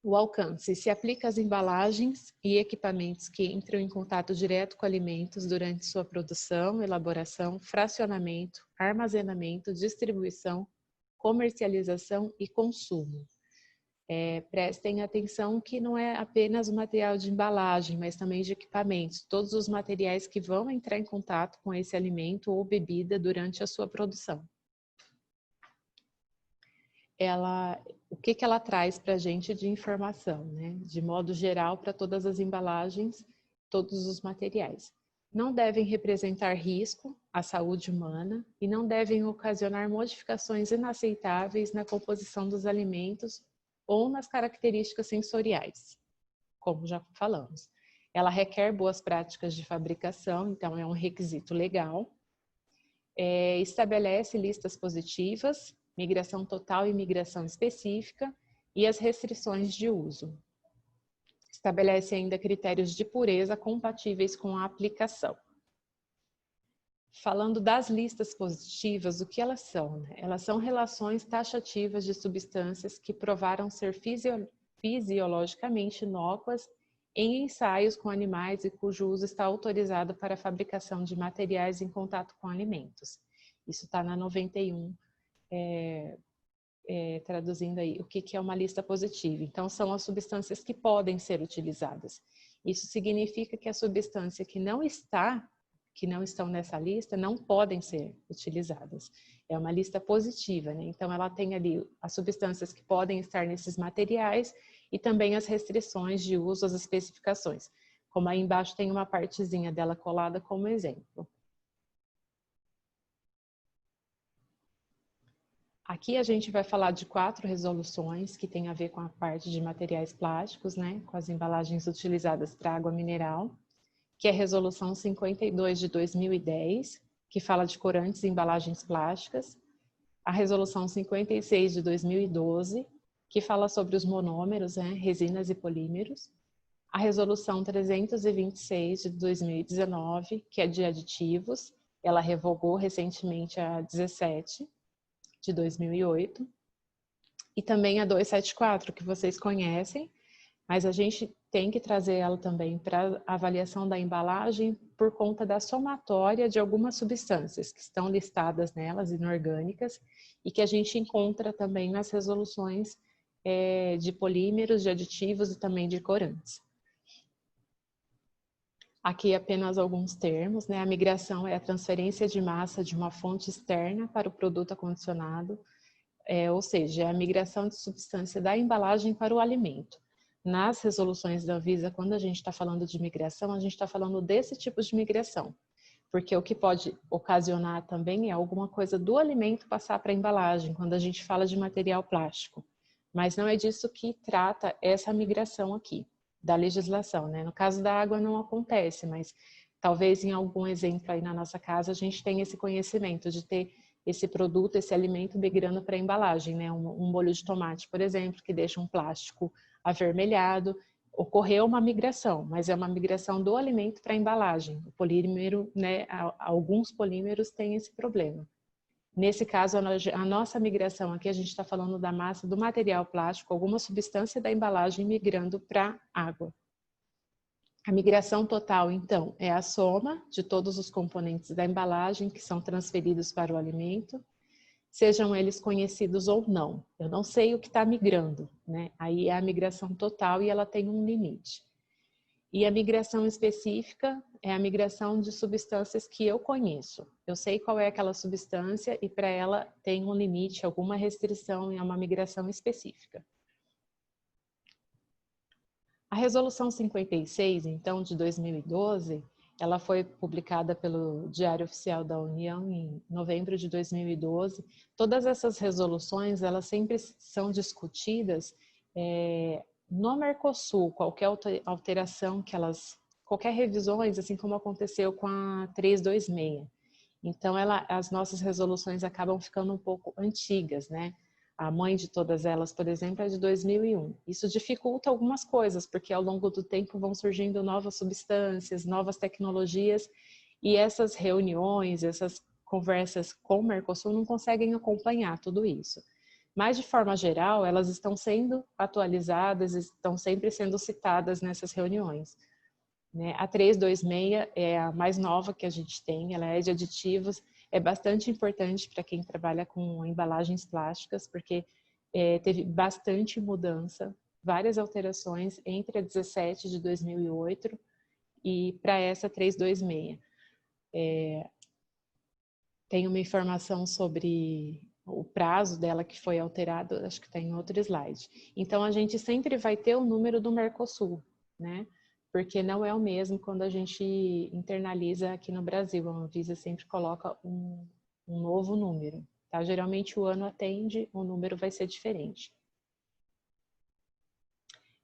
C: O alcance se aplica às embalagens e equipamentos que entram em contato direto com alimentos durante sua produção, elaboração, fracionamento, armazenamento, distribuição, comercialização e consumo. Prestem atenção que não é apenas o material de embalagem, mas também de equipamentos, todos os materiais que vão entrar em contato com esse alimento ou bebida durante a sua produção. O que ela traz para a gente de informação, né? De modo geral, para todas as embalagens, todos os materiais. Não devem representar risco à saúde humana e não devem ocasionar modificações inaceitáveis na composição dos alimentos ou nas características sensoriais, como já falamos. Ela requer boas práticas de fabricação, então é um requisito legal. Estabelece listas positivas, migração total e migração específica e as restrições de uso. Estabelece ainda critérios de pureza compatíveis com a aplicação. Falando das listas positivas, o que elas são? Né? Elas são relações taxativas de substâncias que provaram ser fisiologicamente inócuas em ensaios com animais e cujo uso está autorizado para a fabricação de materiais em contato com alimentos. Isso está na 91. Traduzindo aí o que é uma lista positiva. Então, são as substâncias que podem ser utilizadas. Isso significa que a substância que não estão nessa lista não podem ser utilizadas. É uma lista positiva, né? Então, ela tem ali as substâncias que podem estar nesses materiais e também as restrições de uso, as especificações. Como aí embaixo tem uma partezinha dela colada como exemplo. Aqui a gente vai falar de 4 resoluções que tem a ver com a parte de materiais plásticos, né, com as embalagens utilizadas para água mineral, que é a Resolução 52 de 2010, que fala de corantes e embalagens plásticas, a Resolução 56 de 2012, que fala sobre os monômeros, né, resinas e polímeros, a Resolução 326 de 2019, que é de aditivos, ela revogou recentemente a 17, de 2008, e também a 274, que vocês conhecem, mas a gente tem que trazer ela também para avaliação da embalagem por conta da somatória de algumas substâncias que estão listadas nelas, inorgânicas, e que a gente encontra também nas resoluções de polímeros, de aditivos e também de corantes. Aqui apenas alguns termos, né? A migração é a transferência de massa de uma fonte externa para o produto acondicionado, ou seja, é a migração de substância da embalagem para o alimento. Nas resoluções da Anvisa, quando a gente está falando de migração, a gente está falando desse tipo de migração, porque o que pode ocasionar também é alguma coisa do alimento passar para a embalagem, quando a gente fala de material plástico. Mas não é disso que trata essa migração aqui da legislação, né? No caso da água não acontece, mas talvez em algum exemplo aí na nossa casa a gente tenha esse conhecimento de ter esse produto, esse alimento migrando para a embalagem, né? Um molho de tomate, por exemplo, que deixa um plástico avermelhado. Ocorreu uma migração, mas é uma migração do alimento para a embalagem. O polímero, né? Alguns polímeros têm esse problema. Nesse caso, a nossa migração aqui, a gente está falando da massa do material plástico, alguma substância da embalagem migrando para a água. A migração total, então, é a soma de todos os componentes da embalagem que são transferidos para o alimento, sejam eles conhecidos ou não. Eu não sei o que está migrando, né? Aí é a migração total e ela tem um limite. E a migração específica é a migração de substâncias que eu conheço. Eu sei qual é aquela substância e para ela tem um limite, alguma restrição e é uma migração específica. A Resolução 56, então, de 2012, ela foi publicada pelo Diário Oficial da União em novembro de 2012. Todas essas resoluções, elas sempre são discutidas no Mercosul, qualquer alteração que elas, qualquer revisões, assim como aconteceu com a 326. Então, as nossas resoluções acabam ficando um pouco antigas, né? A mãe de todas elas, por exemplo, é de 2001. Isso dificulta algumas coisas, porque ao longo do tempo vão surgindo novas substâncias, novas tecnologias, e essas reuniões, essas conversas com o Mercosul não conseguem acompanhar tudo isso. Mas, de forma geral, elas estão sendo atualizadas, estão sempre sendo citadas nessas reuniões. A 326 é a mais nova que a gente tem, ela é de aditivos, é bastante importante para quem trabalha com embalagens plásticas, porque teve bastante mudança, várias alterações entre a 17 de 2008 e para essa 326. Tem uma informação sobre o prazo dela que foi alterado, acho que está em outro slide. Então, a gente sempre vai ter o número do Mercosul, né? Porque não é o mesmo quando a gente internaliza aqui no Brasil. A Anvisa sempre coloca um novo número. Tá? Geralmente o ano atende, o número vai ser diferente.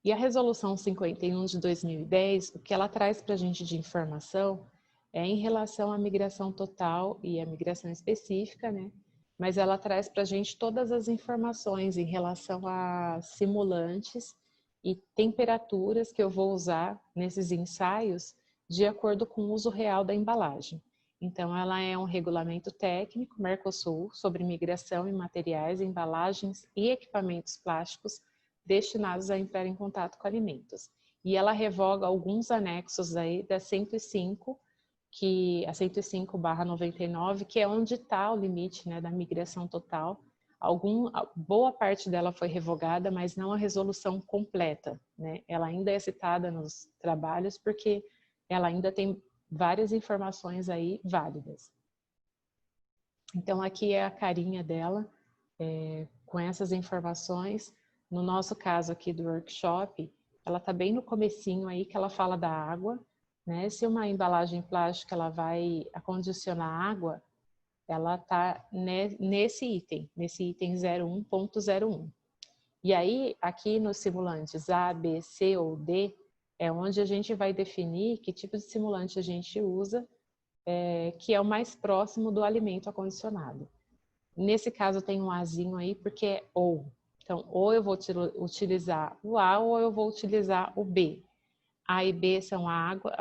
C: E a Resolução 51 de 2010, o que ela traz para a gente de informação é em relação à migração total e à migração específica, né? Mas ela traz para a gente todas as informações em relação a simulantes e temperaturas que eu vou usar nesses ensaios de acordo com o uso real da embalagem. Então, ela é um regulamento técnico, Mercosul, sobre migração em materiais, embalagens e equipamentos plásticos destinados a entrar em contato com alimentos. E ela revoga alguns anexos aí da 105, a 105/99, que é onde está o limite, né, da migração total. Boa parte dela foi revogada, mas não a resolução completa, né? Ela ainda é citada nos trabalhos porque ela ainda tem várias informações aí válidas. Então, aqui é a carinha dela, com essas informações. No nosso caso aqui do workshop, ela está bem no comecinho aí, que ela fala da água, né? Se uma embalagem plástica ela vai acondicionar água, ela está nesse item 01.01. E aí, aqui nos simulantes A, B, C ou D, é onde a gente vai definir que tipo de simulante a gente usa, que é o mais próximo do alimento acondicionado. Nesse caso, tem um Azinho aí, porque é ou. Então, ou eu vou utilizar o A ou eu vou utilizar o B. A e B são a água,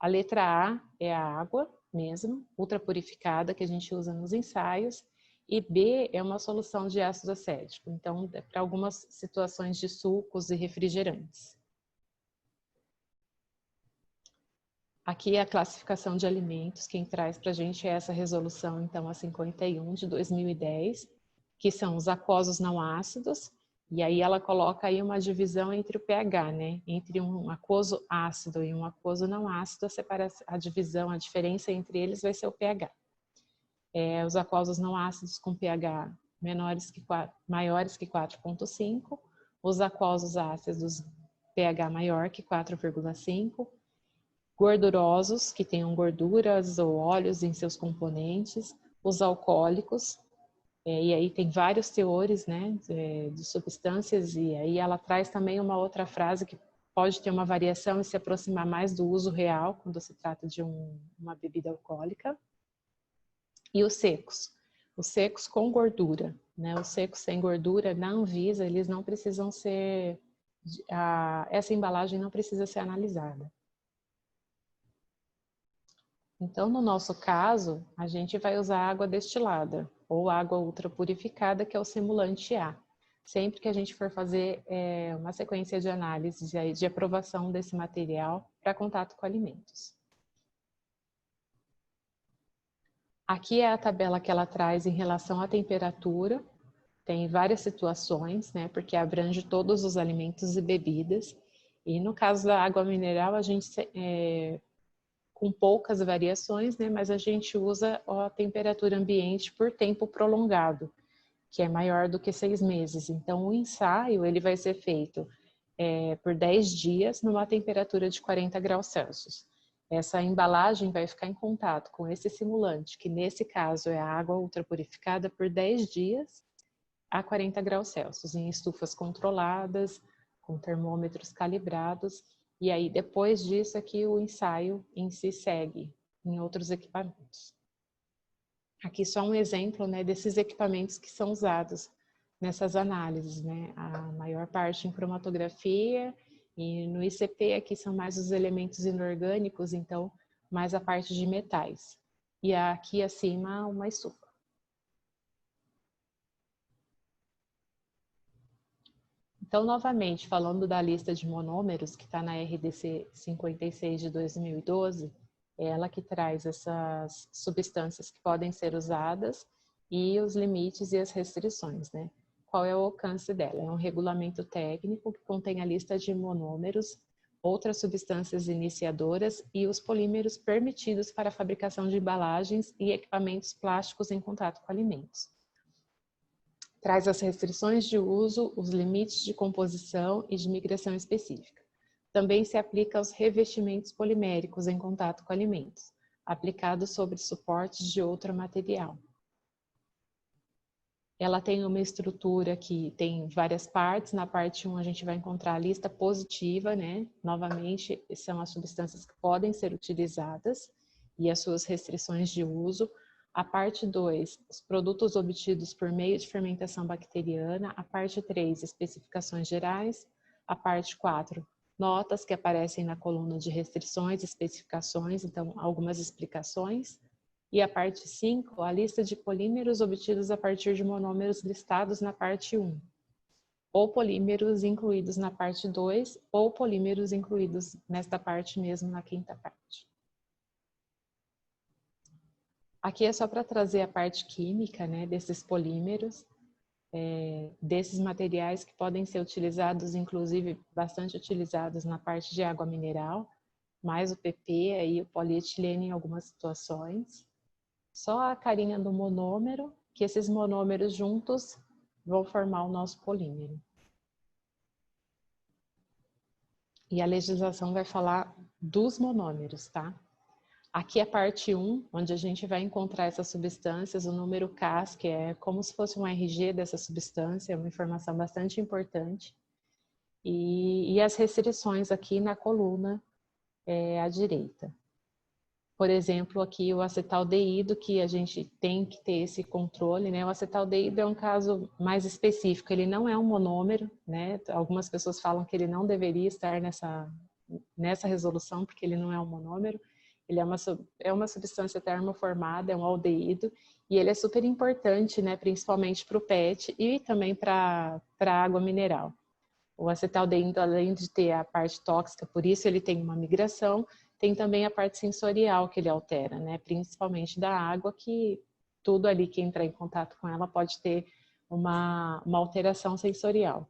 C: a letra A é a água mesmo, ultrapurificada, que a gente usa nos ensaios, e B é uma solução de ácido acético, então é para algumas situações de sucos e refrigerantes. Aqui é a classificação de alimentos, quem traz para a gente é essa resolução, então, a 51 de 2010, que são os aquosos não ácidos, e aí ela coloca aí uma divisão entre o pH, né? Entre um aquoso ácido e um aquoso não ácido, a diferença entre eles vai ser o pH. Os aquosos não ácidos com pH maiores que 4,5, os aquosos ácidos pH maior que 4,5, gordurosos, que tenham gorduras ou óleos em seus componentes, os alcoólicos, e aí tem vários teores, né, de substâncias, e aí ela traz também uma outra frase que pode ter uma variação e se aproximar mais do uso real quando se trata de uma bebida alcoólica. E os secos com gordura, né? Os secos sem gordura, na Anvisa, eles não precisam ser, essa embalagem não precisa ser analisada. Então, no nosso caso, a gente vai usar água destilada ou água ultrapurificada, que é o simulante A. Sempre que a gente for fazer uma sequência de análise de aprovação desse material para contato com alimentos. Aqui é a tabela que ela traz em relação à temperatura. Tem várias situações, né? Porque abrange todos os alimentos e bebidas. E no caso da água mineral, a gente com poucas variações, né? Mas a gente usa a temperatura ambiente por tempo prolongado, que é maior do que 6 meses. Então, o ensaio ele vai ser feito por 10 dias numa temperatura de 40 graus Celsius. Essa embalagem vai ficar em contato com esse simulante, que nesse caso é a água ultrapurificada, por 10 dias a 40 graus Celsius, em estufas controladas, com termômetros calibrados. E aí, depois disso, aqui o ensaio em si segue em outros equipamentos. Aqui só um exemplo, né, desses equipamentos que são usados nessas análises, né? A maior parte em cromatografia e no ICP aqui são mais os elementos inorgânicos, então mais a parte de metais. E aqui acima uma estufa. Então, novamente, falando da lista de monômeros que está na RDC 56 de 2012, é ela que traz essas substâncias que podem ser usadas e os limites e as restrições, né? Qual é o alcance dela? É um regulamento técnico que contém a lista de monômeros, outras substâncias iniciadoras e os polímeros permitidos para a fabricação de embalagens e equipamentos plásticos em contato com alimentos. Traz as restrições de uso, os limites de composição e de migração específica. Também se aplica aos revestimentos poliméricos em contato com alimentos, aplicados sobre suportes de outro material. Ela tem uma estrutura que tem várias partes. Na parte 1 a gente vai encontrar a lista positiva, né? Novamente, são as substâncias que podem ser utilizadas e as suas restrições de uso. A parte 2, os produtos obtidos por meio de fermentação bacteriana. A parte 3, especificações gerais. A parte 4, notas que aparecem na coluna de restrições, especificações, então algumas explicações. E a parte 5, a lista de polímeros obtidos a partir de monômeros listados na parte 1. Ou polímeros incluídos na parte 2, ou polímeros incluídos nesta parte mesmo, na quinta parte. Aqui é só para trazer a parte química, né, desses polímeros, desses materiais que podem ser utilizados, inclusive bastante utilizados na parte de água mineral, mais o PP e o polietileno em algumas situações. Só a carinha do monômero, que esses monômeros juntos vão formar o nosso polímero. E a legislação vai falar dos monômeros, tá? Aqui é a parte 1, onde a gente vai encontrar essas substâncias, o número CAS, que é como se fosse um RG dessa substância, é uma informação bastante importante. E as restrições aqui na coluna à direita. Por exemplo, aqui o acetaldeído, que a gente tem que ter esse controle, né? O acetaldeído é um caso mais específico, ele não é um monômero, né? Algumas pessoas falam que ele não deveria estar nessa resolução, porque ele não é um monômero. Ele é uma substância termoformada, é um aldeído, e ele é super importante, né? Principalmente para o PET e também para a água mineral. O acetaldeído, além de ter a parte tóxica, por isso ele tem uma migração, tem também a parte sensorial que ele altera, né? Principalmente da água, que tudo ali que entrar em contato com ela pode ter uma alteração sensorial.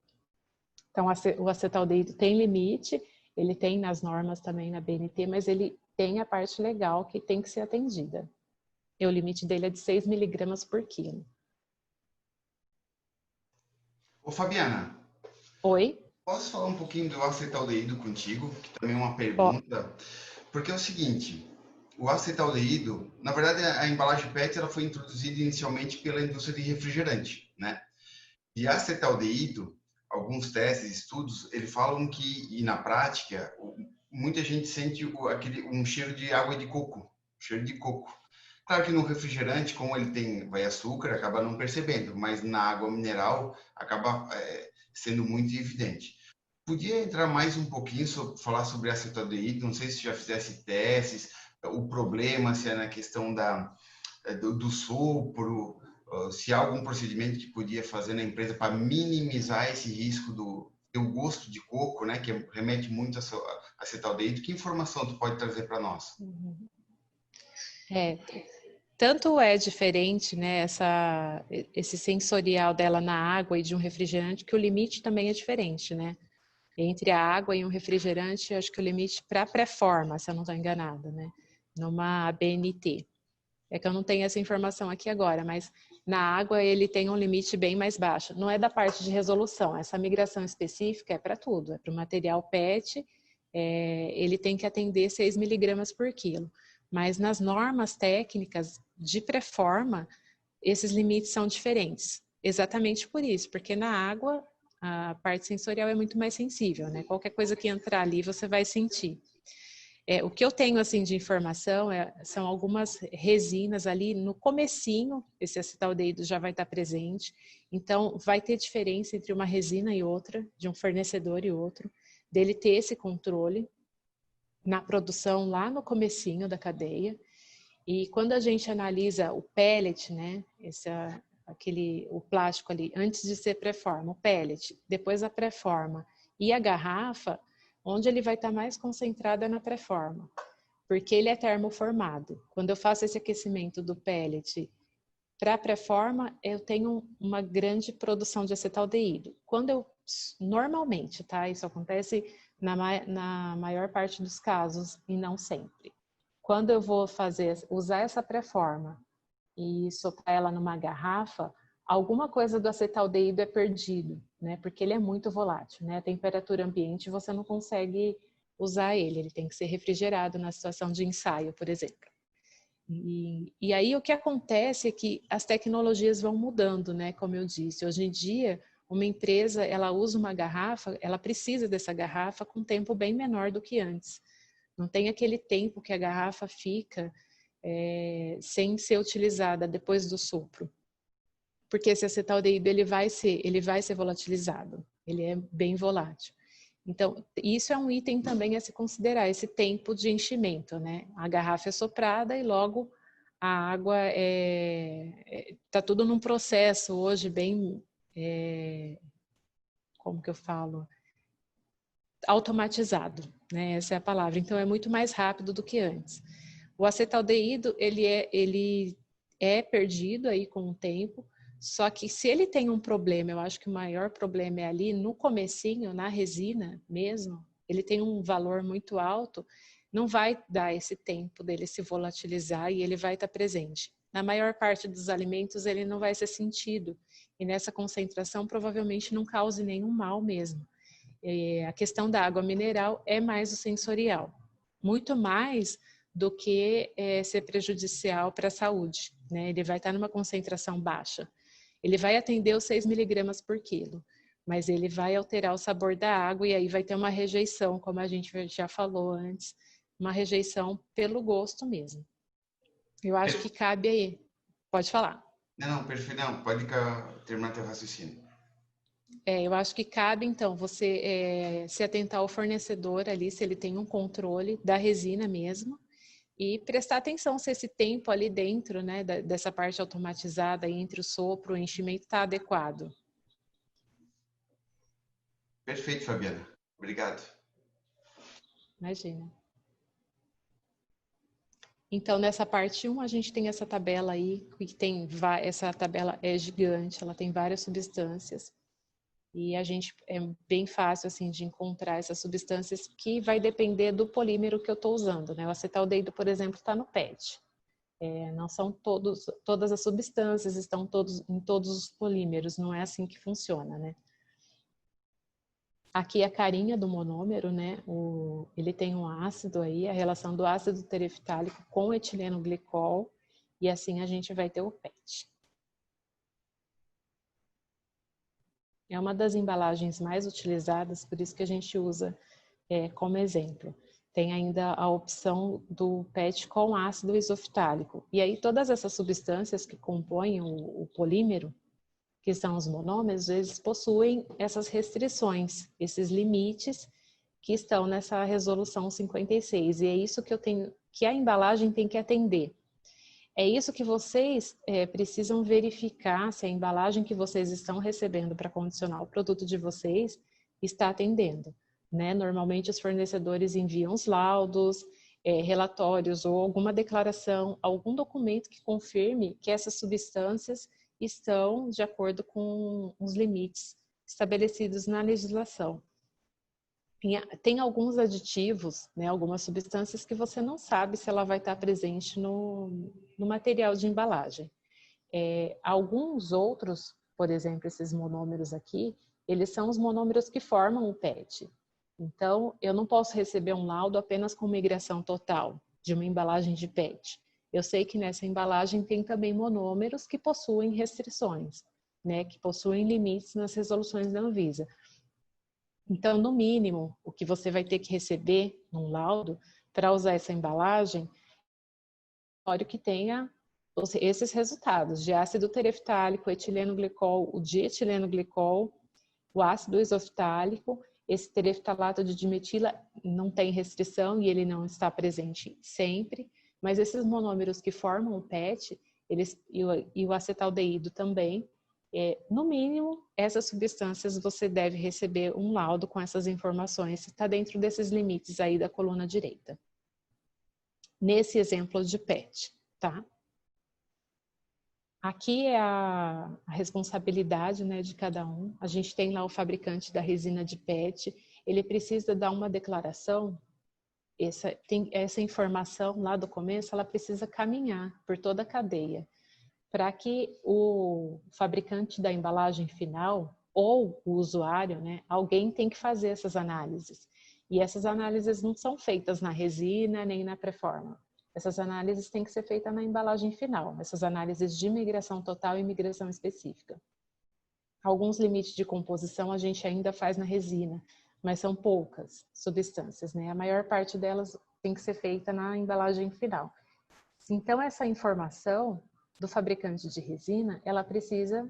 C: Então, o acetaldeído tem limite, ele tem nas normas também na BNT, mas ele tem a parte legal que tem que ser atendida. E o limite dele é de 6 miligramas por quilo.
B: Ô, Fabiana.
C: Oi?
B: Posso falar um pouquinho do acetaldeído contigo? Que também é uma pergunta. Porque é o seguinte, o acetaldeído, na verdade a embalagem PET ela foi introduzida inicialmente pela indústria de refrigerante, né? E acetaldeído, alguns testes, estudos, eles falam que, e na prática, muita gente sente um cheiro de água de coco, cheiro de coco. Claro que no refrigerante, como ele vai açúcar, acaba não percebendo, mas na água mineral acaba sendo muito evidente. Podia entrar mais um pouquinho, falar sobre acetaldeído, não sei se já fizesse testes, o problema, se é na questão do sopro, se há algum procedimento que podia fazer na empresa para minimizar esse risco do gosto de coco, né, que remete muito a acetaldeído. Que informação tu pode trazer para nós?
C: Tanto é diferente, né, esse sensorial dela na água e de um refrigerante, que o limite também é diferente, né? Entre a água e um refrigerante, acho que o limite para pré-forma, se eu não estou enganada, né? Numa ABNT. É que eu não tenho essa informação aqui agora, mas na água ele tem um limite bem mais baixo. Não é da parte de resolução, essa migração específica é para tudo, é para o material PET, ele tem que atender 6 miligramas por quilo. Mas nas normas técnicas de pré-forma, esses limites são diferentes. Exatamente por isso, porque na água a parte sensorial é muito mais sensível, né? Qualquer coisa que entrar ali você vai sentir. O que eu tenho assim de informação são algumas resinas ali no comecinho, esse acetaldeído já vai estar presente, então vai ter diferença entre uma resina e outra, de um fornecedor e outro, dele ter esse controle na produção lá no comecinho da cadeia. E quando a gente analisa o pellet, né, o plástico ali, antes de ser pré-forma, o pellet, depois a pré-forma e a garrafa, onde ele vai estar mais concentrado é na pré-forma, porque ele é termoformado. Quando eu faço esse aquecimento do pellet para a pré-forma, eu tenho uma grande produção de acetaldeído. Normalmente, tá? Isso acontece na maior parte dos casos e não sempre. Quando eu vou usar essa pré-forma e soprar ela numa garrafa, alguma coisa do acetaldeído é perdido, né? Porque ele é muito volátil, né? A temperatura ambiente você não consegue usar ele tem que ser refrigerado na situação de ensaio, por exemplo. E aí o que acontece é que as tecnologias vão mudando, né? Como eu disse, hoje em dia uma empresa ela usa uma garrafa, ela precisa dessa garrafa com tempo bem menor do que antes. Não tem aquele tempo que a garrafa fica sem ser utilizada depois do sopro. Porque esse acetaldeído ele vai ser volatilizado, ele é bem volátil. Então, isso é um item também a se considerar, esse tempo de enchimento, né? A garrafa é soprada e logo a água tá tudo num processo hoje bem, como que eu falo? Automatizado, né? Essa é a palavra. Então, é muito mais rápido do que antes. O acetaldeído, ele é perdido aí com o tempo, só que se ele tem um problema, eu acho que o maior problema é ali no comecinho, na resina mesmo, ele tem um valor muito alto, não vai dar esse tempo dele se volatilizar e ele vai estar presente. Na maior parte dos alimentos ele não vai ser sentido e nessa concentração provavelmente não cause nenhum mal mesmo. A questão da água mineral é mais o sensorial, muito mais do que ser prejudicial para a saúde, né? Ele vai estar numa concentração baixa. Ele vai atender os 6 miligramas por quilo, mas ele vai alterar o sabor da água e aí vai ter uma rejeição, como a gente já falou antes, uma rejeição pelo gosto mesmo. Eu acho que cabe aí. Pode falar.
B: Não, perfeito. Não, pode terminar teu raciocínio.
C: Eu acho que cabe, então, você se atentar ao fornecedor ali, se ele tem um controle da resina mesmo, e prestar atenção se esse tempo ali dentro, né, dessa parte automatizada entre o sopro e o enchimento está adequado.
B: Perfeito, Fabiana. Obrigado.
C: Imagina. Então, nessa parte 1, a gente tem essa tabela aí, essa tabela é gigante, ela tem várias substâncias. E é bem fácil assim de encontrar essas substâncias que vai depender do polímero que eu estou usando, né? O acetaldeído, por exemplo, está no PET. Não são todas as substâncias estão em todos os polímeros, não é assim que funciona, né? Aqui a carinha do monômero, né? Ele tem um ácido aí, a relação do ácido tereftálico com o etileno glicol, e assim a gente vai ter o PET. é uma das embalagens mais utilizadas, por isso que a gente usa como exemplo. Tem ainda a opção do PET com ácido isoftálico. E aí todas essas substâncias que compõem o polímero, que são os monômeros, eles possuem essas restrições, esses limites que estão nessa resolução 56. E é isso que a embalagem tem que atender. É isso que vocês precisam verificar se a embalagem que vocês estão recebendo para condicionar o produto de vocês está atendendo, né? Normalmente os fornecedores enviam os laudos, relatórios ou alguma declaração, algum documento que confirme que essas substâncias estão de acordo com os limites estabelecidos na legislação. Tem alguns aditivos, né, algumas substâncias que você não sabe se ela vai estar presente no material de embalagem. Alguns outros, por exemplo, esses monômeros aqui, eles são os monômeros que formam o PET. Então, eu não posso receber um laudo apenas com migração total de uma embalagem de PET. Eu sei que nessa embalagem tem também monômeros que possuem restrições, né, que possuem limites nas resoluções da Anvisa. Então, no mínimo, o que você vai ter que receber num laudo para usar essa embalagem, é que tenha esses resultados de ácido tereftálico, etileno glicol, o dietileno glicol, o ácido isoftálico, esse tereftalato de dimetila não tem restrição e ele não está presente sempre, mas esses monômeros que formam o PET, e o acetaldeído também, no mínimo, essas substâncias você deve receber um laudo com essas informações, se está dentro desses limites aí da coluna direita. Nesse exemplo de PET, tá? Aqui é a responsabilidade, né, de cada um. A gente tem lá o fabricante da resina de PET, ele precisa dar uma declaração, essa informação lá do começo, ela precisa caminhar por toda a cadeia, para que o fabricante da embalagem final ou o usuário, né, alguém tem que fazer essas análises. E essas análises não são feitas na resina nem na pré-forma. Essas análises têm que ser feitas na embalagem final, essas análises de migração total e migração específica. Alguns limites de composição a gente ainda faz na resina, mas são poucas substâncias, né? A maior parte delas tem que ser feita na embalagem final. Então, essa informação do fabricante de resina, ela precisa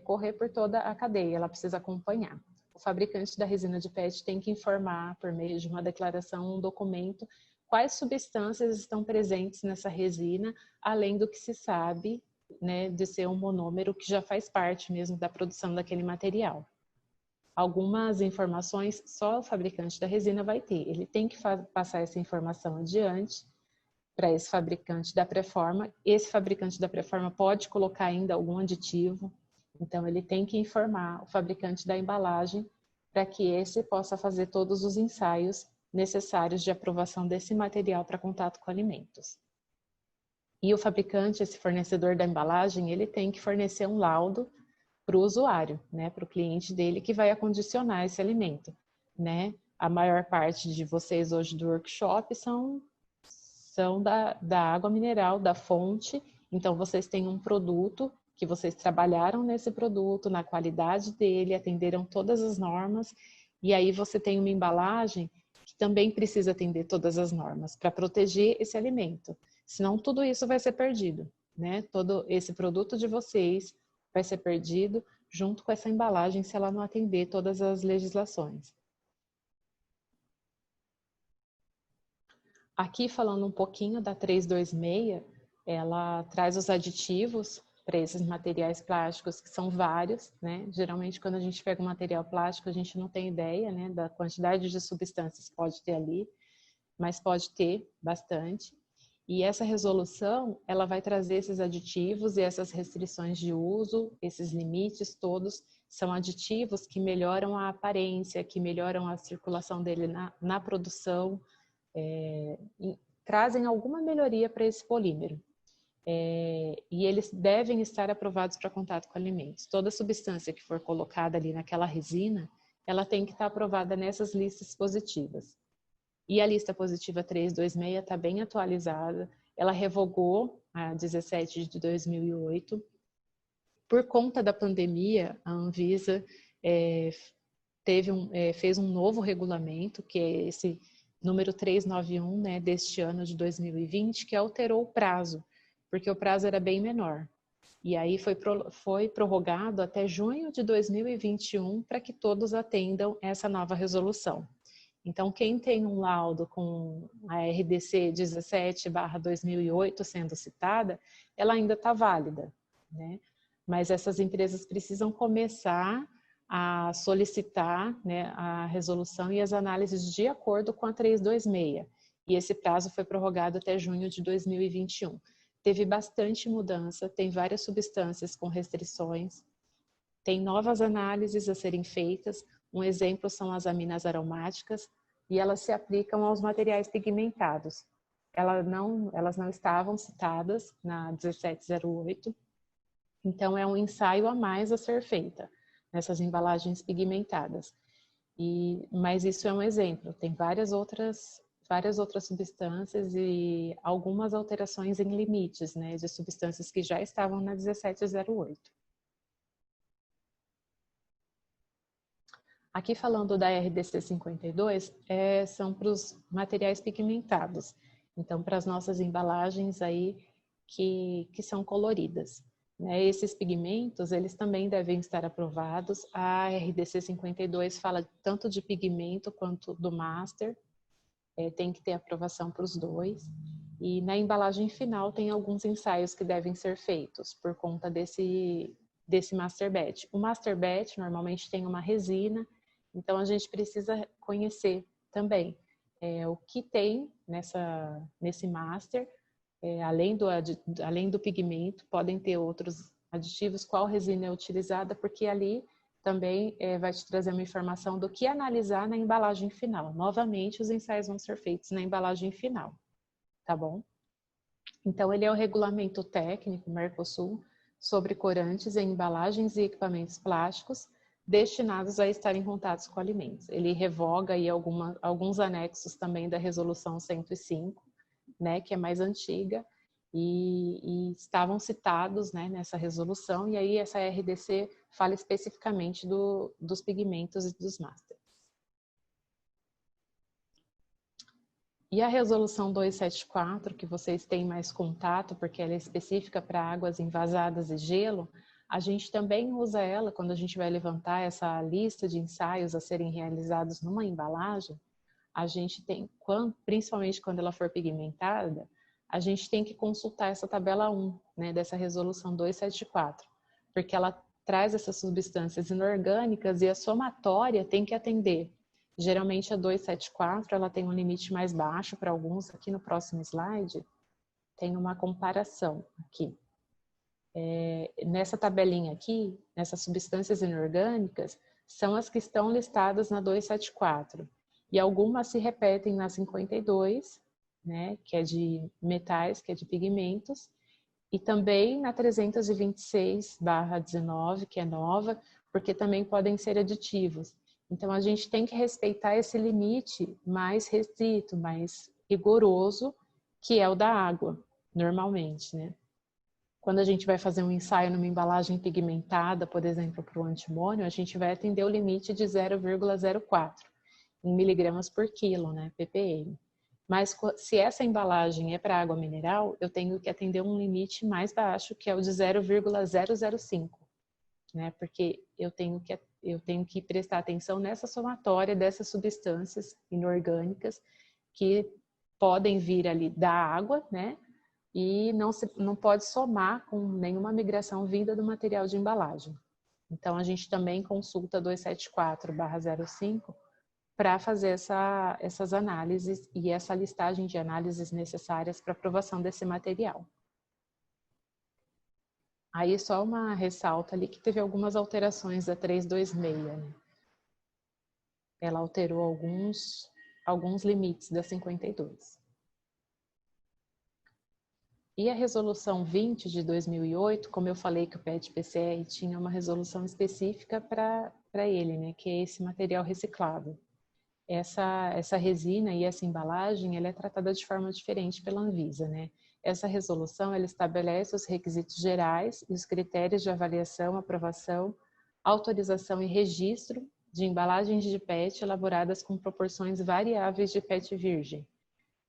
C: correr por toda a cadeia, ela precisa acompanhar. O fabricante da resina de PET tem que informar, por meio de uma declaração, um documento, quais substâncias estão presentes nessa resina, além do que se sabe, né, de ser um monômero que já faz parte mesmo da produção daquele material. Algumas informações só o fabricante da resina vai ter. Ele tem que passar essa informação adiante para esse fabricante da pré-forma. Esse fabricante da pré-forma pode colocar ainda algum aditivo, então ele tem que informar o fabricante da embalagem para que esse possa fazer todos os ensaios necessários de aprovação desse material para contato com alimentos. E o fabricante, esse fornecedor da embalagem, ele tem que fornecer um laudo para o usuário, né, para o cliente dele que vai acondicionar esse alimento, né? A maior parte de vocês hoje do workshop são da água mineral, da fonte, então vocês têm um produto que vocês trabalharam nesse produto, na qualidade dele, atenderam todas as normas, e aí você tem uma embalagem que também precisa atender todas as normas para proteger esse alimento, senão tudo isso vai ser perdido, né? Todo esse produto de vocês vai ser perdido junto com essa embalagem se ela não atender todas as legislações. Aqui, falando um pouquinho da 326, ela traz os aditivos para esses materiais plásticos, que são vários, né? Geralmente, quando a gente pega um material plástico, a gente não tem ideia, né, da quantidade de substâncias que pode ter ali, mas pode ter bastante. E essa resolução, ela vai trazer esses aditivos e essas restrições de uso, esses limites todos, são aditivos que melhoram a aparência, que melhoram a circulação dele na produção, trazem alguma melhoria para esse polímero. E eles devem estar aprovados para contato com alimentos. Toda substância que for colocada ali naquela resina, ela tem que estar aprovada nessas listas positivas. E a lista positiva 326 está bem atualizada. Ela revogou a 17 de 2008. Por conta da pandemia, a Anvisa fez um novo regulamento, que é esse número 391, né, deste ano de 2020, que alterou o prazo, porque o prazo era bem menor. E aí foi prorrogado até junho de 2021 para que todos atendam essa nova resolução. Então, quem tem um laudo com a RDC 17/2008 sendo citada, ela ainda está válida, né? Mas essas empresas precisam começar a solicitar, né, a resolução e as análises de acordo com a 326. E esse prazo foi prorrogado até junho de 2021. Teve bastante mudança, tem várias substâncias com restrições, tem novas análises a serem feitas. Um exemplo são as aminas aromáticas, e elas se aplicam aos materiais pigmentados. Elas não estavam citadas na 1708, então é um ensaio a mais a ser feita nessas embalagens pigmentadas. Mas isso é um exemplo, tem várias outras substâncias e algumas alterações em limites, né, de substâncias que já estavam na 1708. Aqui falando da RDC 52, são para os materiais pigmentados, então para as nossas embalagens aí que são coloridas. Né? Esses pigmentos, eles também devem estar aprovados. A RDC 52 fala tanto de pigmento quanto do master, tem que ter aprovação para os dois. E na embalagem final tem alguns ensaios que devem ser feitos por conta desse master batch. O master batch normalmente tem uma resina, então a gente precisa conhecer também o que tem nesse master, além do pigmento, podem ter outros aditivos, qual resina é utilizada, porque ali também vai te trazer uma informação do que analisar na embalagem final. Novamente, os ensaios vão ser feitos na embalagem final, tá bom? Então, ele é o regulamento técnico Mercosul sobre corantes em embalagens e equipamentos plásticos destinados a estar em contato com alimentos. Ele revoga aí alguns anexos também da Resolução 105, né, que é mais antiga, e estavam citados, né, nessa resolução, e aí essa RDC fala especificamente dos pigmentos e dos masters. E a resolução 274, que vocês têm mais contato, porque ela é específica para águas envasadas e gelo, a gente também usa ela quando a gente vai levantar essa lista de ensaios a serem realizados numa embalagem. A gente tem, principalmente quando ela for pigmentada, a gente tem que consultar essa tabela 1, né, dessa resolução 274, porque ela traz essas substâncias inorgânicas e a somatória tem que atender. Geralmente a 274, ela tem um limite mais baixo para alguns. Aqui no próximo slide tem uma comparação aqui. Nessa tabelinha aqui, nessas substâncias inorgânicas, são as que estão listadas na 274. E algumas se repetem na 52, né, que é de metais, que é de pigmentos, e também na 326/19, que é nova, porque também podem ser aditivos. Então, a gente tem que respeitar esse limite mais restrito, mais rigoroso, que é o da água, normalmente, né? Quando a gente vai fazer um ensaio numa embalagem pigmentada, por exemplo, para o antimônio, a gente vai atender o limite de 0,04 em miligramas por quilo, né, ppm. Mas se essa embalagem é para água mineral, eu tenho que atender um limite mais baixo, que é o de 0,005, né, porque eu tenho que prestar atenção nessa somatória dessas substâncias inorgânicas que podem vir ali da água, né, e não pode somar com nenhuma migração vinda do material de embalagem. Então, a gente também consulta 274/05 para fazer essas análises e essa listagem de análises necessárias para aprovação desse material. Aí só uma ressalta ali que teve algumas alterações da 326, né? Ela alterou alguns limites da 52. E a resolução 20 de 2008, como eu falei que o PET-PCR tinha uma resolução específica para ele, né? Que é esse material reciclável. Essa resina e essa embalagem, ela é tratada de forma diferente pela Anvisa, né? Essa resolução, ela estabelece os requisitos gerais e os critérios de avaliação, aprovação autorização e registro de embalagens de PET elaboradas com proporções variáveis de PET virgem,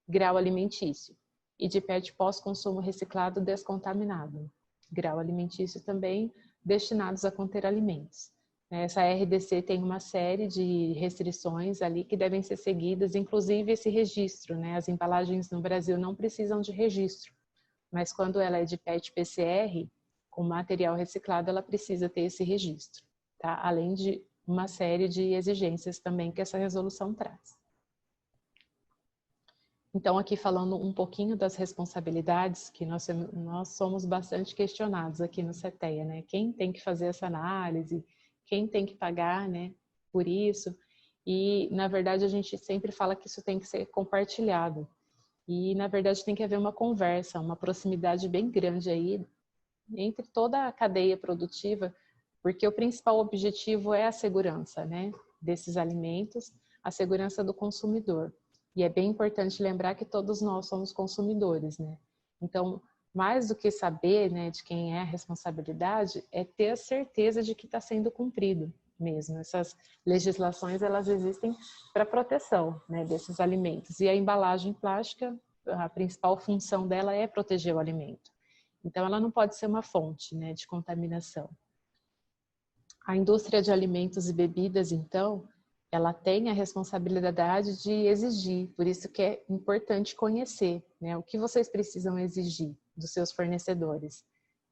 C: grau alimentício, e de PET pós-consumo reciclado descontaminado, grau alimentício também, destinados a conter alimentos. Essa RDC tem uma série de restrições ali que devem ser seguidas, inclusive esse registro, né? As embalagens no Brasil não precisam de registro, mas quando ela é de PET PCR, com material reciclado, ela precisa ter esse registro, tá? Além de uma série de exigências também que essa resolução traz. Então, aqui falando um pouquinho das responsabilidades, que nós somos bastante questionados aqui no CETEA, né? Quem tem que fazer essa análise, quem tem que pagar, né, por isso. E, na verdade, a gente sempre fala que isso tem que ser compartilhado. E, na verdade, tem que haver uma conversa, uma proximidade bem grande aí entre toda a cadeia produtiva, porque o principal objetivo é a segurança, né, desses alimentos, a segurança do consumidor. E é bem importante lembrar que todos nós somos consumidores, né? Então, mais do que saber, né, de quem é a responsabilidade, é ter a certeza de que está sendo cumprido mesmo. Essas legislações, elas existem para proteção, né, desses alimentos. E a embalagem plástica, a principal função dela é proteger o alimento. Então, ela não pode ser uma fonte, né, de contaminação. A indústria de alimentos e bebidas, então, ela tem a responsabilidade de exigir, por isso que é importante conhecer, né, o que vocês precisam exigir dos seus fornecedores.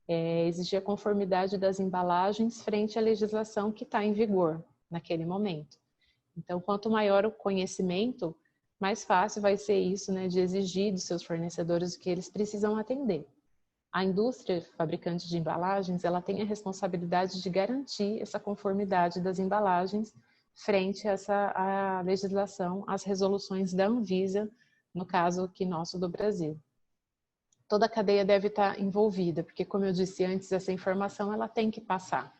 C: Exigir a conformidade das embalagens frente à legislação que está em vigor naquele momento. Então, quanto maior o conhecimento, mais fácil vai ser isso, né, de exigir dos seus fornecedores o que eles precisam atender. A indústria fabricante de embalagens, ela tem a responsabilidade de garantir essa conformidade das embalagens frente a essa legislação, as resoluções da Anvisa, no caso aqui nosso do Brasil. Toda a cadeia deve estar envolvida, porque, como eu disse antes, essa informação ela tem que passar,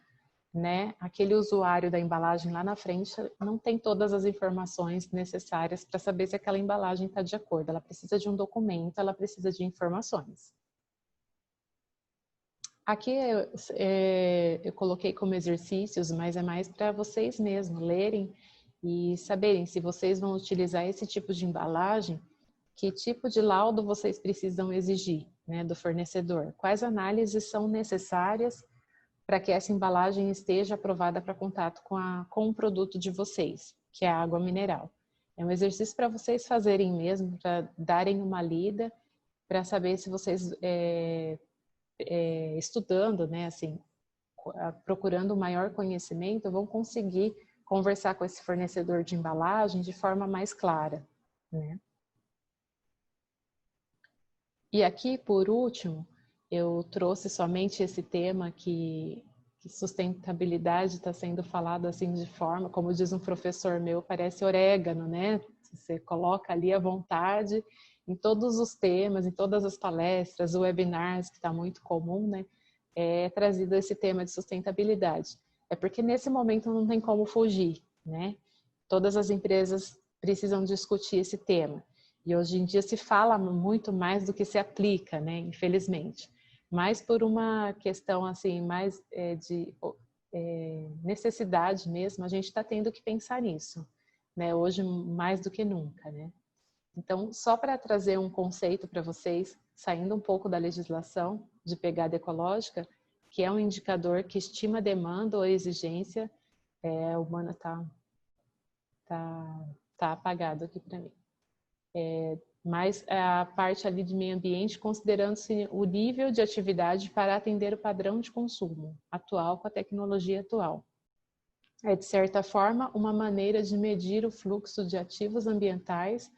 C: né? Aquele usuário da embalagem lá na frente não tem todas as informações necessárias para saber se aquela embalagem está de acordo. Ela precisa de um documento, ela precisa de informações. Aqui eu coloquei como exercícios, mas é mais para vocês mesmos lerem e saberem se vocês vão utilizar esse tipo de embalagem, que tipo de laudo vocês precisam exigir, né, do fornecedor. Quais análises são necessárias para que essa embalagem esteja aprovada para contato com o produto de vocês, que é a água mineral. É um exercício para vocês fazerem mesmo, para darem uma lida, para saber se vocês... estudando, né, assim, procurando maior conhecimento, vão conseguir conversar com esse fornecedor de embalagem de forma mais clara, né? E aqui, por último, eu trouxe somente esse tema que sustentabilidade está sendo falado assim de forma, como diz um professor meu, parece orégano, né? Você coloca ali à vontade em todos os temas, em todas as palestras, webinars, que está muito comum, né? É trazido esse tema de sustentabilidade. É porque nesse momento não tem como fugir, né? Todas as empresas precisam discutir esse tema. E hoje em dia se fala muito mais do que se aplica, né? Infelizmente. Mas por uma questão assim, mais de necessidade mesmo, a gente está tendo que pensar nisso, né? Hoje mais do que nunca, né? Então, só para trazer um conceito para vocês, saindo um pouco da legislação de pegada ecológica, que é um indicador que estima a demanda ou a exigência humana, tá apagado aqui para mim. Mas a parte ali de meio ambiente, considerando-se o nível de atividade para atender o padrão de consumo atual com a tecnologia atual. É, de certa forma, uma maneira de medir o fluxo de ativos ambientais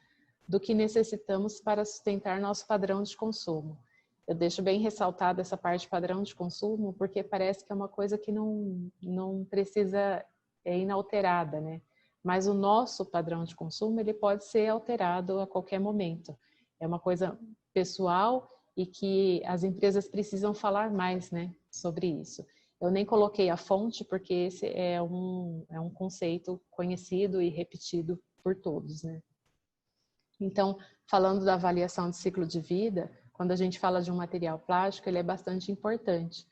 C: do que necessitamos para sustentar nosso padrão de consumo. Eu deixo bem ressaltada essa parte padrão de consumo, porque parece que é uma coisa que não precisa, inalterada, né? Mas o nosso padrão de consumo, ele pode ser alterado a qualquer momento. É uma coisa pessoal e que as empresas precisam falar mais, né, sobre isso. Eu nem coloquei a fonte, porque esse é um conceito conhecido e repetido por todos, né? Então, falando da avaliação de ciclo de vida, quando a gente fala de um material plástico, ele é bastante importante.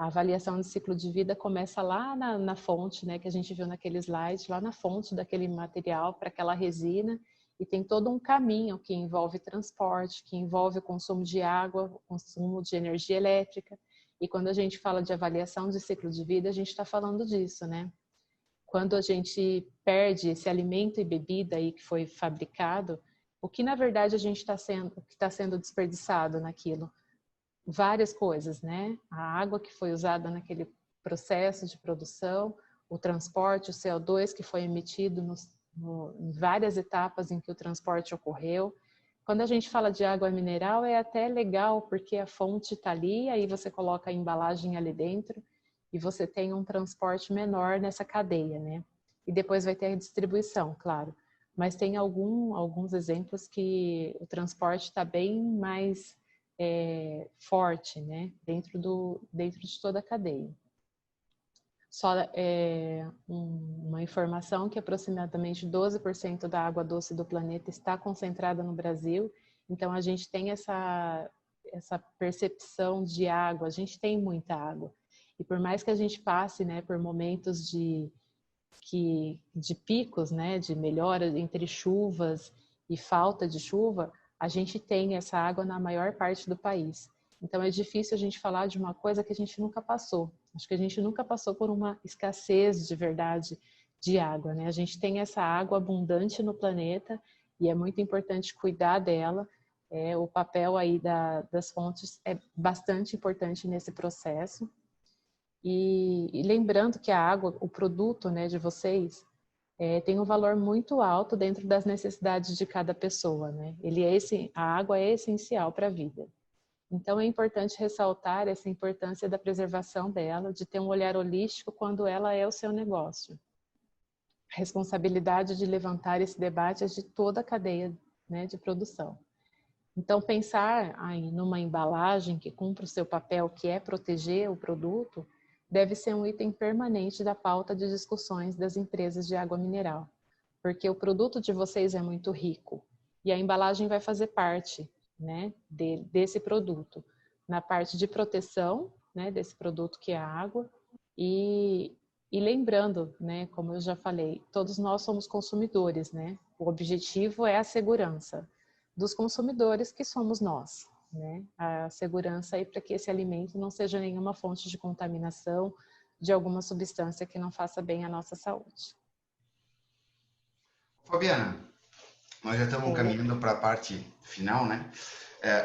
C: A avaliação de ciclo de vida começa lá na fonte, né, que a gente viu naquele slide, lá na fonte daquele material para aquela resina, e tem todo um caminho que envolve transporte, que envolve o consumo de água, o consumo de energia elétrica. E quando a gente fala de avaliação de ciclo de vida, a gente está falando disso, né? Quando a gente perde esse alimento e bebida aí que foi fabricado, o que na verdade a gente está sendo desperdiçado naquilo? Várias coisas, né? A água que foi usada naquele processo de produção, o transporte, o CO2 que foi emitido em várias etapas em que o transporte ocorreu. Quando a gente fala de água mineral, é até legal, porque a fonte está ali, aí você coloca a embalagem ali dentro e você tem um transporte menor nessa cadeia, né? E depois vai ter a distribuição, claro. Mas tem alguns exemplos que o transporte está bem mais forte, né? Dentro de toda a cadeia. Só uma informação que aproximadamente 12% da água doce do planeta está concentrada no Brasil. Então, a gente tem essa percepção de água, a gente tem muita água. E por mais que a gente passe, né, por momentos de picos, né, de melhora entre chuvas e falta de chuva, a gente tem essa água na maior parte do país. Então é difícil a gente falar de uma coisa que a gente nunca passou. Acho que a gente nunca passou por uma escassez de verdade de água, né? A gente tem essa água abundante no planeta e é muito importante cuidar dela. O papel aí das fontes é bastante importante nesse processo. E lembrando que a água, o produto, né, de vocês, tem um valor muito alto dentro das necessidades de cada pessoa, né? A água é essencial para a vida. Então é importante ressaltar essa importância da preservação dela, de ter um olhar holístico quando ela é o seu negócio. A responsabilidade de levantar esse debate é de toda a cadeia, né, de produção. Então pensar aí numa embalagem que cumpra o seu papel, que é proteger o produto, deve ser um item permanente da pauta de discussões das empresas de água mineral, porque o produto de vocês é muito rico e a embalagem vai fazer parte, né, desse produto, na parte de proteção, né, desse produto que é a água e lembrando, né, como eu já falei, todos nós somos consumidores, né? O objetivo é a segurança dos consumidores que somos nós. Né? A segurança aí para que esse alimento não seja nenhuma fonte de contaminação de alguma substância que não faça bem à nossa saúde.
B: Fabiana, nós já estamos caminhando para a parte final, né?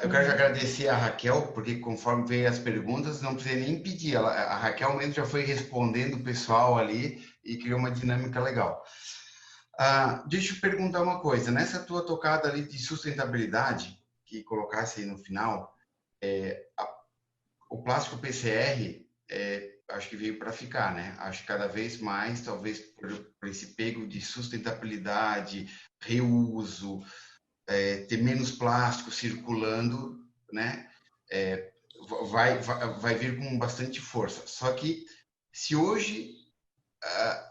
B: Eu quero agradecer a Raquel, porque conforme veio as perguntas, não precisei nem pedir. A Raquel mesmo já foi respondendo o pessoal ali e criou uma dinâmica legal. Deixa eu perguntar uma coisa. Nessa tua tocada ali de sustentabilidade, que colocasse aí no final, o plástico PCR, acho que veio para ficar, né? Acho que cada vez mais, talvez por esse pego de sustentabilidade, reuso, ter menos plástico circulando, né? Vai vir com bastante força. Só que se hoje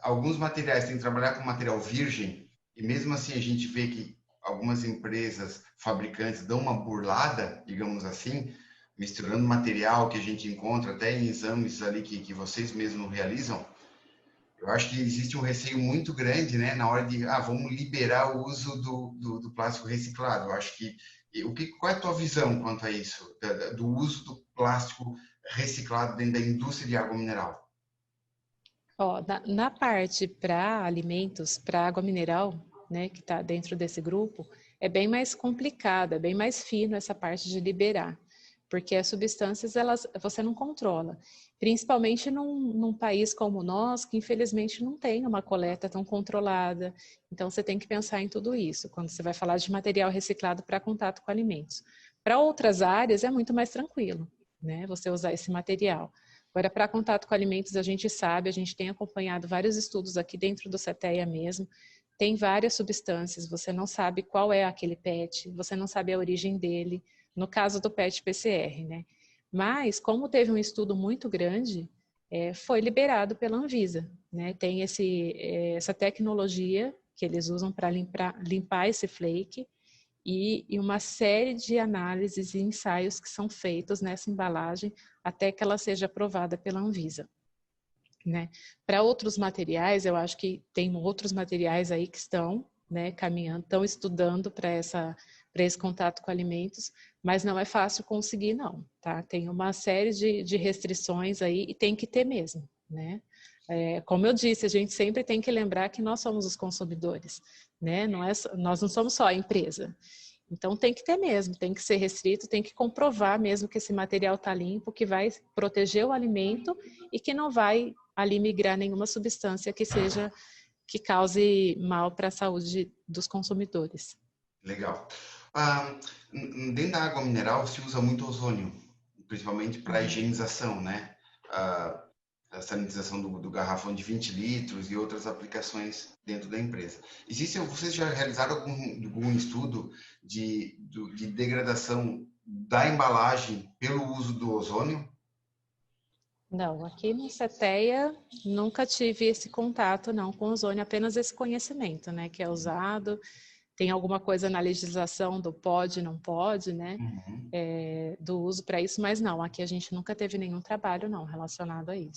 B: alguns materiais têm que trabalhar com material virgem, e mesmo assim a gente vê que algumas empresas fabricantes dão uma burlada, digamos assim, misturando material que a gente encontra até em exames ali que vocês mesmos realizam. Eu acho que existe um receio muito grande, né, na hora de vamos liberar o uso do plástico reciclado. Eu acho que qual é a tua visão quanto a isso, do uso do plástico reciclado dentro da indústria de água mineral?
C: Na parte para alimentos, para água mineral, né, que está dentro desse grupo, é bem mais complicado, é bem mais fino essa parte de liberar, porque as substâncias você não controla, principalmente num país como o nosso, que infelizmente não tem uma coleta tão controlada. Então você tem que pensar em tudo isso quando você vai falar de material reciclado para contato com alimentos. Para outras áreas é muito mais tranquilo, né, você usar esse material. Agora, para contato com alimentos, a gente tem acompanhado vários estudos aqui dentro do CETEA mesmo, tem várias substâncias, você não sabe qual é aquele PET, você não sabe a origem dele, no caso do PET PCR, né? Mas, como teve um estudo muito grande, foi liberado pela Anvisa, né? Tem essa tecnologia que eles usam para limpar esse flake, e uma série de análises e ensaios que são feitos nessa embalagem até que ela seja aprovada pela Anvisa. Né? Para outros materiais, eu acho que tem outros materiais aí que estão, né, caminhando, estão estudando para esse contato com alimentos, mas não é fácil conseguir, não, tá? Tem uma série de restrições aí e tem que ter mesmo, né? Como eu disse, a gente sempre tem que lembrar que nós somos os consumidores, né? Nós não somos só a empresa. Então tem que ter mesmo, tem que ser restrito, tem que comprovar mesmo que esse material está limpo, que vai proteger o alimento e que não vai ali migrar nenhuma substância que cause mal para a saúde dos consumidores.
B: Legal. Dentro da água mineral se usa muito ozônio, principalmente para a higienização, né? A sanitização do garrafão de 20 litros e outras aplicações dentro da empresa. Vocês já realizaram algum estudo de degradação da embalagem pelo uso do ozônio?
C: Não, aqui no CETEA nunca tive esse contato não com ozônio, apenas esse conhecimento, né, que é usado. Tem alguma coisa na legislação do pode, não pode, né, do uso para isso, mas não, aqui a gente nunca teve nenhum trabalho não relacionado a isso.